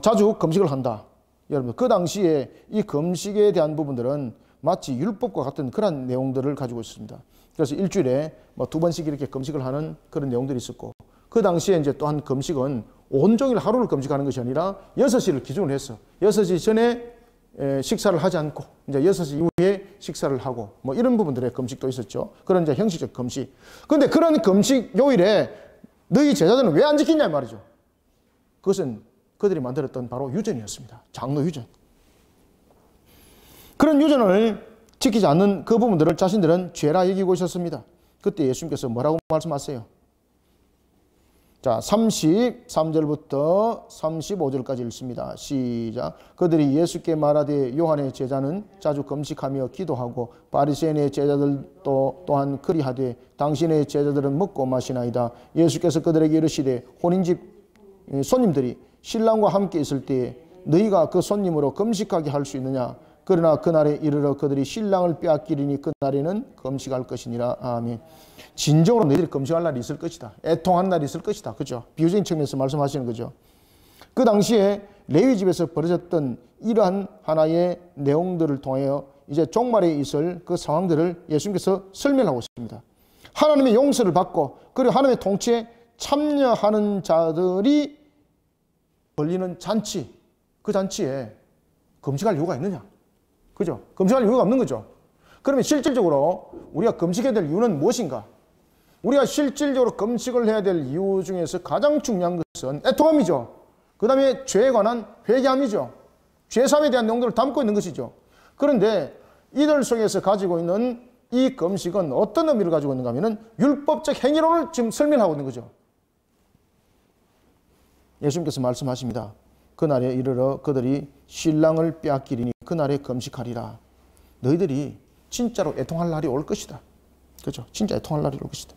자주 금식을 한다. 여러분, 그 당시에 이 금식에 대한 부분들은 마치 율법과 같은 그런 내용들을 가지고 있습니다. 그래서 일주일에 두 번씩 이렇게 금식을 하는 그런 내용들이 있었고, 그 당시에 이제 또한 금식은 온종일 하루를 금식하는 것이 아니라 6시를 기준으로 해서 6시 전에 식사를 하지 않고 이제 6시 이후에 식사를 하고 이런 부분들의 금식도 있었죠. 그런 이제 형식적 금식. 그런데 그런 금식 요일에 너희 제자들은 왜 안 지키냐 말이죠. 그것은 그들이 만들었던 바로 유전이었습니다. 장로 유전. 그런 유전을 지키지 않는 그 부분들을 자신들은 죄라 여기고 있었습니다. 그때 예수님께서 뭐라고 말씀하세요? 자, 33절부터 35절까지 읽습니다. 시작. 그들이 예수께 말하되 요한의 제자는 자주 금식하며 기도하고 바리새인의 제자들도 또한 그리하되 당신의 제자들은 먹고 마시나이다. 예수께서 그들에게 이르시되 혼인집 손님들이 신랑과 함께 있을 때에 너희가 그 손님으로 금식하게 할 수 있느냐? 그러나 그날에 이르러 그들이 신랑을 빼앗기리니 그날에는 금식할 것이니라. 아멘. 진정으로 너희들이 금식할 날이 있을 것이다. 애통하는 날이 있을 것이다. 그죠? 비유적인 측면에서 말씀하시는 거죠. 그 당시에 레위 집에서 벌어졌던 이러한 하나의 내용들을 통하여 이제 종말에 있을 그 상황들을 예수님께서 설명하고 있습니다. 하나님의 용서를 받고 그리고 하나님의 통치에 참여하는 자들이 벌리는 잔치, 그 잔치에 금식할 이유가 있느냐? 그죠? 금식할 이유가 없는 거죠. 그러면 실질적으로 우리가 금식해야 될 이유는 무엇인가? 우리가 실질적으로 금식을 해야 될 이유 중에서 가장 중요한 것은 애통함이죠. 그 다음에 죄에 관한 회개함이죠. 죄사함에 대한 내용들을 담고 있는 것이죠. 그런데 이들 속에서 가지고 있는 이 금식은 어떤 의미를 가지고 있는가 하면 율법적 행위론을 지금 설명하고 있는 거죠. 예수님께서 말씀하십니다. 그날에 이르러 그들이 신랑을 빼앗기리니 그날에 금식하리라. 너희들이 진짜로 애통할 날이 올 것이다. 그렇죠? 진짜 애통할 날이 올 것이다.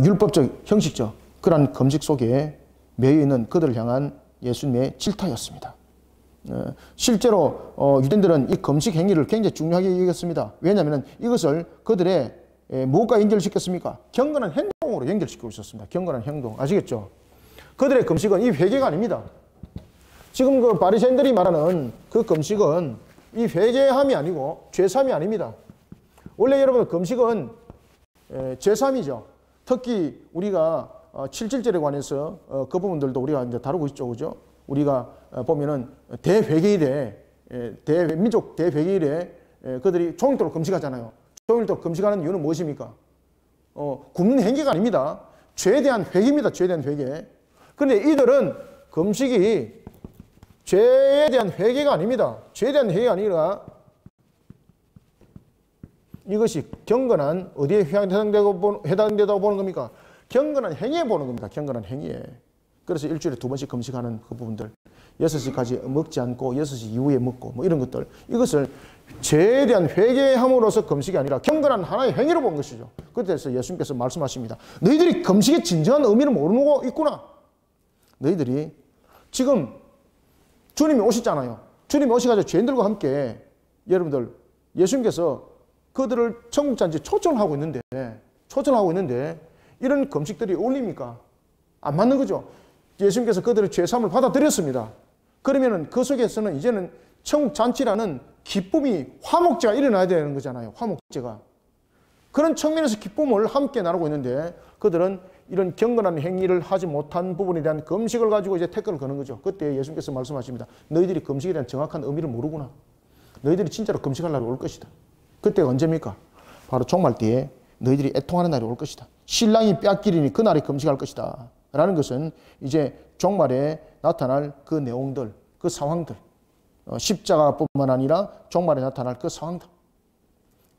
율법적, 형식적 그러한 금식 속에 매여 있는 그들을 향한 예수님의 질타였습니다. 실제로 유대인들은 이 금식 행위를 굉장히 중요하게 여겼습니다. 왜냐하면 이것을 그들의 무엇과 연결시켰습니까? 경건한 행동으로 연결시키고 있었습니다. 경건한 행동. 아시겠죠? 그들의 금식은 이 회개가 아닙니다. 지금 그 바리새인들이 말하는 그 금식은 이 회개함이 아니고 죄삼이 아닙니다. 원래 여러분 금식은 죄삼이죠. 특히 우리가 7.7절에 관해서 그 부분들도 우리가 이제 다루고 있죠. 그죠? 우리가 보면은 대회개일에 민족 대회개일에 그들이 종일토록 금식하잖아요. 종일토록 금식하는 이유는 무엇입니까? 굶는 행위가 아닙니다. 죄에 대한 회개입니다. 죄에 대한 회개. 그런데 이들은 금식이 죄에 대한 회개가 아닙니다. 죄에 대한 회개가 아니라 이것이 경건한 어디에 해당되다고 보는 겁니까? 경건한 행위에 보는 겁니다. 경건한 행위에. 그래서 일주일에 2번씩 금식하는 그 부분들, 6시까지 먹지 않고 6시 이후에 먹고 뭐 이런 것들, 이것을 죄에 대한 회개함으로써 금식이 아니라 경건한 하나의 행위로 본 것이죠. 그때서 예수님께서 말씀하십니다. 너희들이 금식의 진정한 의미를 모르고 있구나. 너희들이 지금 주님이 오셨잖아요. 주님이 오셔가지고 죄인들과 함께 여러분들 예수님께서 그들을 천국잔치에 초청하고 있는데 이런 금식들이 어울립니까? 안 맞는 거죠. 예수님께서 그들의 죄사함을 받아들였습니다. 그러면은 그 속에서는 이제는 천국잔치라는 기쁨이 화목제가 일어나야 되는 거잖아요. 화목제가. 그런 측면에서 기쁨을 함께 나누고 있는데 그들은 이런 경건한 행위를 하지 못한 부분에 대한 금식을 가지고 이제 태클을 거는 거죠. 그때 예수님께서 말씀하십니다. 너희들이 금식에 대한 정확한 의미를 모르구나. 너희들이 진짜로 금식할 날이 올 것이다. 그때가 언제입니까? 바로 종말 때에 너희들이 애통하는 날이 올 것이다. 신랑이 빼앗기리니 그날에 금식할 것이다. 라는 것은 이제 종말에 나타날 그 내용들, 그 상황들, 십자가뿐만 아니라 종말에 나타날 그 상황들.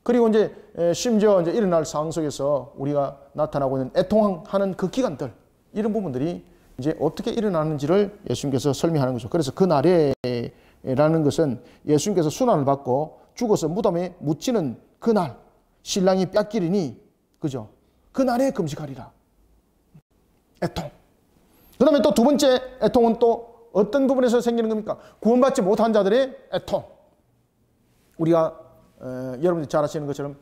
그리고 이제 심지어 이제 일어날 상황 속에서 우리가 나타나고 있는 애통하는 그 기간들, 이런 부분들이 이제 어떻게 일어나는지를 예수님께서 설명하는 거죠. 그래서 그 날에라는 것은 예수님께서 순환을 받고 죽어서 무덤에 묻히는 그 날, 신랑이 뺏기리니, 그죠? 그 날에 금식하리라. 애통. 그 다음에 또 두 번째 애통은 또 어떤 부분에서 생기는 겁니까? 구원받지 못한 자들의 애통. 우리가 여러분들이 잘 아시는 것처럼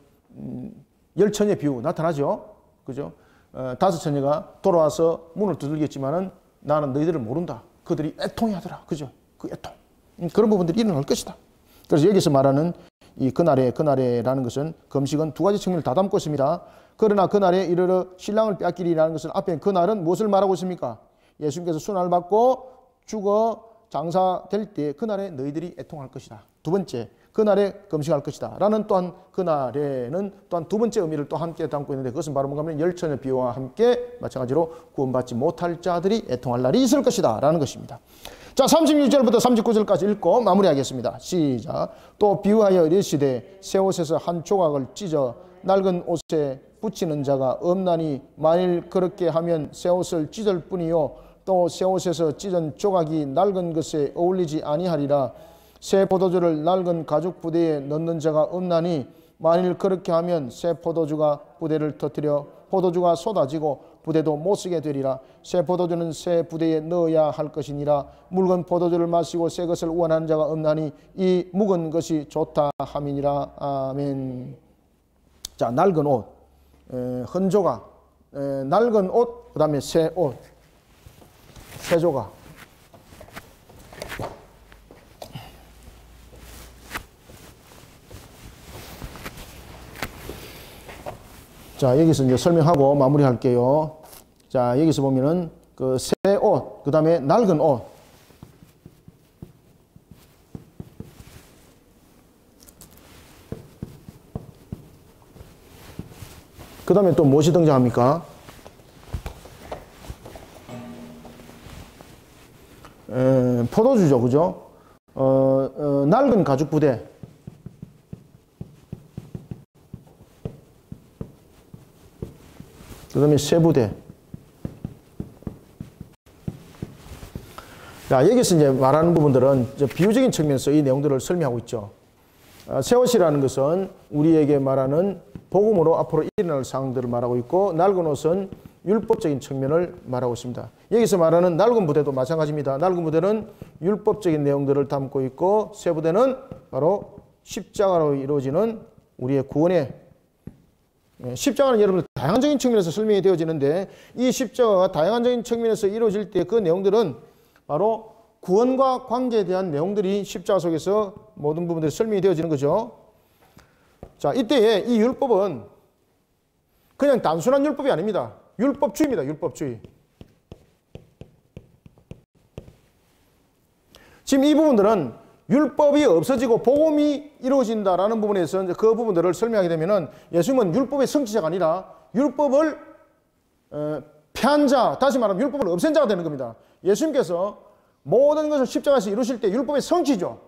열처녀 비유 나타나죠. 그죠? 5처녀가 돌아와서 문을 두들겼지만은 나는 너희들을 모른다. 그들이 애통이 하더라. 그죠? 그 애통. 그런 부분들이 일어날 것이다. 그래서 여기서 말하는 이 그날에라는 것은 금식은 두 가지 측면을 다 담고 있습니다. 그러나 그날에 이르러 신랑을 빼앗기리라는 것은 앞에 그날은 무엇을 말하고 있습니까? 예수님께서 순환을 받고 죽어 장사될 때 그날에 너희들이 애통할 것이다. 두 번째, 그날에 금식할 것이다. 라는 또한 그날에는 또한 두 번째 의미를 또 함께 담고 있는데 그것은 바로 뭔가 하면 열처녀 비유와 함께 마찬가지로 구원받지 못할 자들이 애통할 날이 있을 것이다. 라는 것입니다. 자, 36절부터 39절까지 읽고 마무리하겠습니다. 시작. 또 비유하여 이르시되 새 옷에서 한 조각을 찢어 낡은 옷에 붙이는 자가 없나니 만일 그렇게 하면 새 옷을 찢을 뿐이요 또 새 옷에서 찢은 조각이 낡은 것에 어울리지 아니하리라. 새 포도주를 낡은 가죽 부대에 넣는 자가 없나니 만일 그렇게 하면 새 포도주가 부대를 터뜨려 포도주가 쏟아지고 부대도 못 쓰게 되리라. 새 포도주는 새 부대에 넣어야 할 것이니라. 묽은 포도주를 마시고 새 것을 원하는 자가 없나니 이 묵은 것이 좋다 함이니라. 아멘. 자, 낡은 옷, 헌조각, 낡은 옷, 그 다음에 새 옷, 새 조각. 자, 여기서 이제 설명하고 마무리할게요. 자, 여기서 보면은 그 새 옷, 그 다음에 낡은 옷. 그 다음에 또 무엇이 등장합니까? 포도주죠, 그죠? 낡은 가죽 부대. 그 다음에 새 부대. 자, 여기서 이제 말하는 부분들은 이제 비유적인 측면에서 이 내용들을 설명하고 있죠. 새 옷이라는 것은 우리에게 말하는 복음으로 앞으로 일어날 상황들을 말하고 있고, 낡은 옷은 율법적인 측면을 말하고 있습니다. 여기서 말하는 낡은 부대도 마찬가지입니다. 낡은 부대는 율법적인 내용들을 담고 있고, 새 부대는 바로 십자가로 이루어지는 우리의 구원의, 십자가는 여러분들 다양한적인 측면에서 설명이 되어지는데, 이 십자가가 다양한적인 측면에서 이루어질 때 그 내용들은 바로 구원과 관계에 대한 내용들이 십자가 속에서 모든 부분들이 설명이 되어지는 거죠. 자, 이때에 이 율법은 그냥 단순한 율법이 아닙니다. 율법주의입니다. 율법주의. 지금 이 부분들은 율법이 없어지고 복음이 이루어진다라는 부분에서 이제 그 부분들을 설명하게 되면은 예수님은 율법의 성취자가 아니라 율법을 폐한 자, 다시 말하면 율법을 없앤 자가 되는 겁니다. 예수님께서 모든 것을 십자가에서 이루실 때 율법의 성취죠.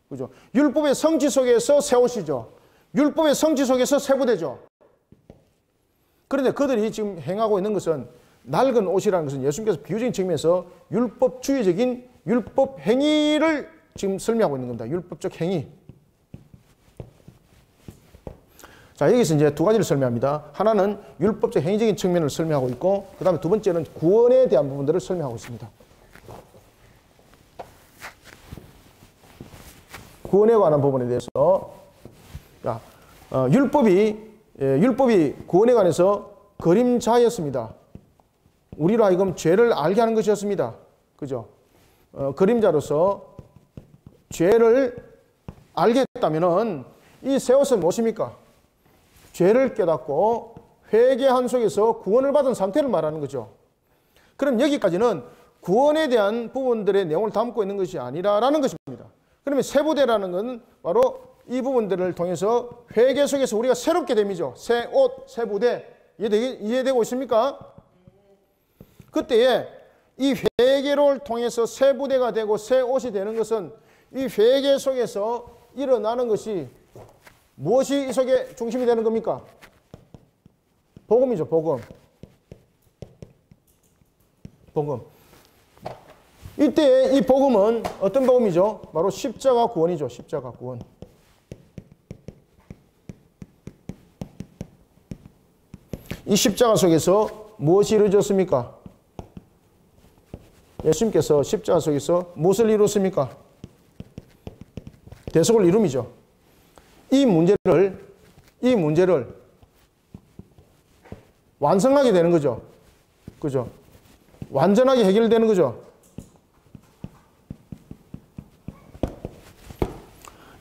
그죠? 율법의 성취 속에서 새 옷이죠. 율법의 성취 속에서 새 부대죠. 그런데 그들이 지금 행하고 있는 것은, 낡은 옷이라는 것은 예수님께서 비유적인 측면에서 율법주의적인 율법 행위를 지금 설명하고 있는 겁니다. 율법적 행위. 자, 여기서 이제 두 가지를 설명합니다. 하나는 율법적 행위적인 측면을 설명하고 있고, 그 다음에 두 번째는 구원에 대한 부분들을 설명하고 있습니다. 구원에 관한 부분에 대해서, 자, 율법이 구원에 관해서 그림자였습니다. 우리로 하여금 죄를 알게 하는 것이었습니다. 그죠? 그림자로서 죄를 알게 했다면은 이 새 옷은 무엇입니까? 죄를 깨닫고 회개한 속에서 구원을 받은 상태를 말하는 거죠. 그럼 여기까지는 구원에 대한 부분들의 내용을 담고 있는 것이 아니라라는 것입니다. 그러면 새 부대라는 것은 바로 이 부분들을 통해서 회개 속에서 우리가 새롭게 됨이죠. 새 옷, 새 부대. 이해되고 있습니까? 그때에 이 회개를 통해서 새 부대가 되고 새 옷이 되는 것은 이 회개 속에서 일어나는 것이 무엇이 이 속에 중심이 되는 겁니까? 복음이죠, 복음. 복음. 이때 이 복음은 어떤 복음이죠? 바로 십자가 구원이죠, 십자가 구원. 이 십자가 속에서 무엇이 이루어졌습니까? 예수님께서 십자가 속에서 무엇을 이루었습니까? 대속을 이룸이죠. 이 문제를 완성하게 되는 거죠. 그죠? 완전하게 해결되는 거죠.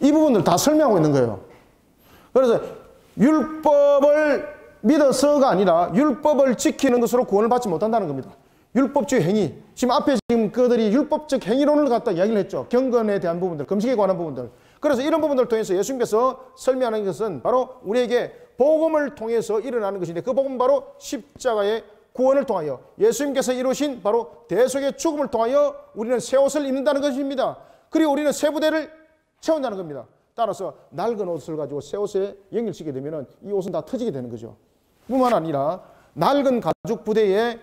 이 부분을 다 설명하고 있는 거예요. 그래서 율법을 믿어서가 아니라 율법을 지키는 것으로 구원을 받지 못한다는 겁니다. 율법주의 행위. 지금 앞에 지금 그들이 율법적 행위론을 갖다 이야기를 했죠. 경건에 대한 부분들, 금식에 관한 부분들. 그래서 이런 부분들을 통해서 예수님께서 설명하는 것은 바로 우리에게 복음을 통해서 일어나는 것인데, 그 복음은 바로 십자가의 구원을 통하여 예수님께서 이루신 바로 대속의 죽음을 통하여 우리는 새 옷을 입는다는 것입니다. 그리고 우리는 새 부대를 채운다는 겁니다. 따라서 낡은 옷을 가지고 새 옷에 연결시키게 되면 이 옷은 다 터지게 되는 거죠. 뿐만 아니라 낡은 가죽 부대에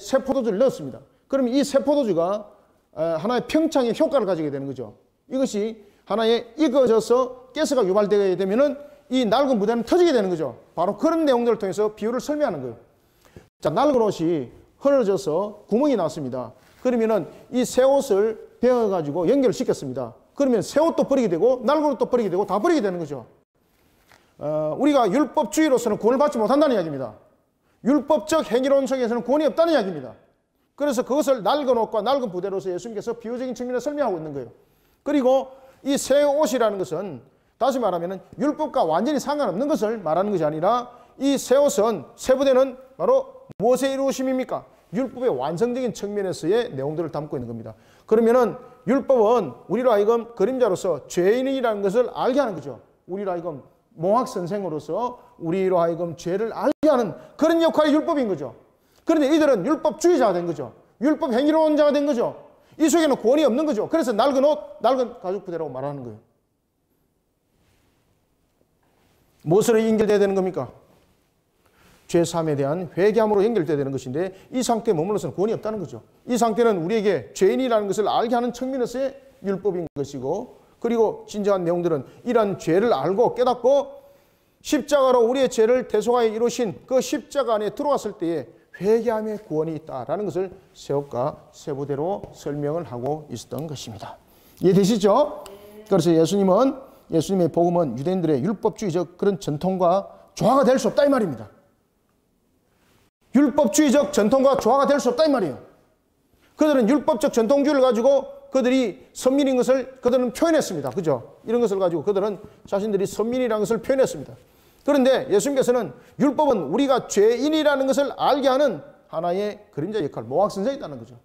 새 포도주를 넣었습니다. 그러면 이 새 포도주가 하나의 평창의 효과를 가지게 되는 거죠. 이것이 하나의 익어져서 가스가 유발되게 되면은 이 낡은 부대는 터지게 되는 거죠. 바로 그런 내용들을 통해서 비유를 설명하는 거예요. 자, 낡은 옷이 흐려져서 구멍이 났습니다. 그러면은 이 새 옷을 베어가지고 연결을 시켰습니다. 그러면 새 옷도 버리게 되고 낡은 옷도 버리게 되고 다 버리게 되는 거죠. 우리가 율법주의로서는 구원을 받지 못한다는 이야기입니다. 율법적 행위론 속에서는 구원이 없다는 이야기입니다. 그래서 그것을 낡은 옷과 낡은 부대로서 예수님께서 비유적인 측면에서 설명하고 있는 거예요. 그리고 이 새 옷이라는 것은 다시 말하면 율법과 완전히 상관없는 것을 말하는 것이 아니라 이 새 옷은, 새 부대는 바로 무엇의 이루어심입니까? 율법의 완성적인 측면에서의 내용들을 담고 있는 겁니다. 그러면은 율법은 우리로 하여금 그림자로서 죄인이라는 것을 알게 하는 거죠. 우리로 하여금 몽학 선생으로서 우리로 하여금 죄를 알게 하는 그런 역할이 율법인 거죠. 그런데 이들은 율법주의자가 된 거죠. 율법 행위론자가 된 거죠. 이 속에는 구원이 없는 거죠. 그래서 낡은 옷, 낡은 가죽 부대라고 말하는 거예요. 무엇으로 연결돼야 되는 겁니까? 죄사함에 대한 회개함으로 연결돼야 되는 것인데 이 상태에 머물러서는 구원이 없다는 거죠. 이 상태는 우리에게 죄인이라는 것을 알게 하는 측면에서의 율법인 것이고, 그리고 진정한 내용들은 이러한 죄를 알고 깨닫고 십자가로 우리의 죄를 대속하여 이루신 그 십자가 안에 들어왔을 때에 회개함의 구원이 있다라는 것을 새 옷과 새 부대로 설명을 하고 있었던 것입니다. 이해되시죠? 그래서 예수님의 복음은 유대인들의 율법주의적 그런 전통과 조화가 될 수 없다 이 말입니다. 율법주의적 전통과 조화가 될 수 없다 이 말이에요. 그들은 율법적 전통주의를 가지고 그들이 선민인 것을 그들은 표현했습니다. 그죠? 이런 것을 가지고 그들은 자신들이 선민이라는 것을 표현했습니다. 그런데 예수님께서는 율법은 우리가 죄인이라는 것을 알게 하는 하나의 그림자 역할, 모학선생이라는 거죠.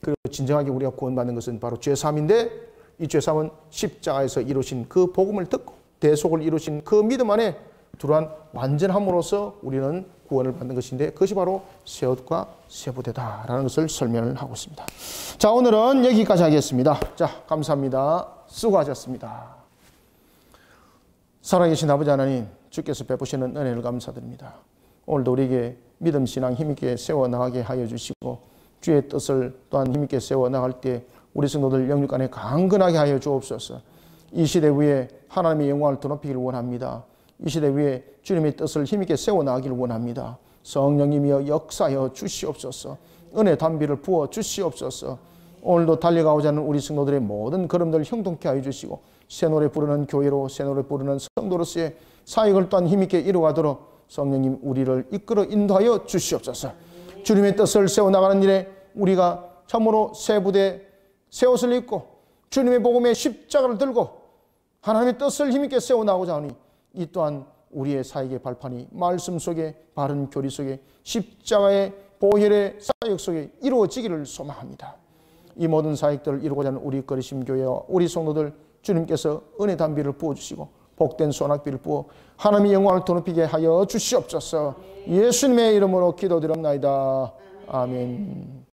그리고 진정하게 우리가 구원받는 것은 바로 죄사함인데 이 죄사함은 십자가에서 이루신 그 복음을 듣고 대속을 이루신 그 믿음 안에 들어간 완전함으로써 우리는 구원을 받는 것인데 그것이 바로 새 옷과 새 부대다라는 것을 설명을 하고 있습니다. 자, 오늘은 여기까지 하겠습니다. 자, 감사합니다. 수고하셨습니다. 살아계신 아버지 하나님, 주께서 베푸시는 은혜를 감사드립니다. 오늘도 우리에게 믿음, 신앙 힘있게 세워나가게 하여 주시고 주의 뜻을 또한 힘있게 세워나갈 때 우리 성도들 영육 안에 강건하게 하여 주옵소서. 이 시대 위에 하나님의 영광을 드높이기를 원합니다. 이 시대 위에 주님의 뜻을 힘있게 세워나가기를 원합니다. 성령님이여 역사하여 주시옵소서. 은혜 담비를 부어 주시옵소서. 오늘도 달려가고자 하는 우리 성도들의 모든 걸음들 형통케 하여 주시고 새 노래 부르는 교회로 새 노래 부르는 성도로서의 사역을 또한 힘있게 이루어가도록 성령님 우리를 이끌어 인도하여 주시옵소서. 주님의 뜻을 세워나가는 일에 우리가 참으로 새 부대, 새 옷을 입고 주님의 복음의 십자가를 들고 하나님의 뜻을 힘있게 세워나가고자 하니 이 또한 우리의 사역의 발판이 말씀 속에 바른 교리 속에 십자가의 보혈의 사역 속에 이루어지기를 소망합니다. 이 모든 사역들을 이루고자 하는 우리 거리심 교회와 우리 성도들 주님께서 은혜 담비를 부어주시고 복된 소낙비를 부어 하나님의 영광을 드높이게 하여 주시옵소서. 예수님의 이름으로 기도드립나이다. 아멘.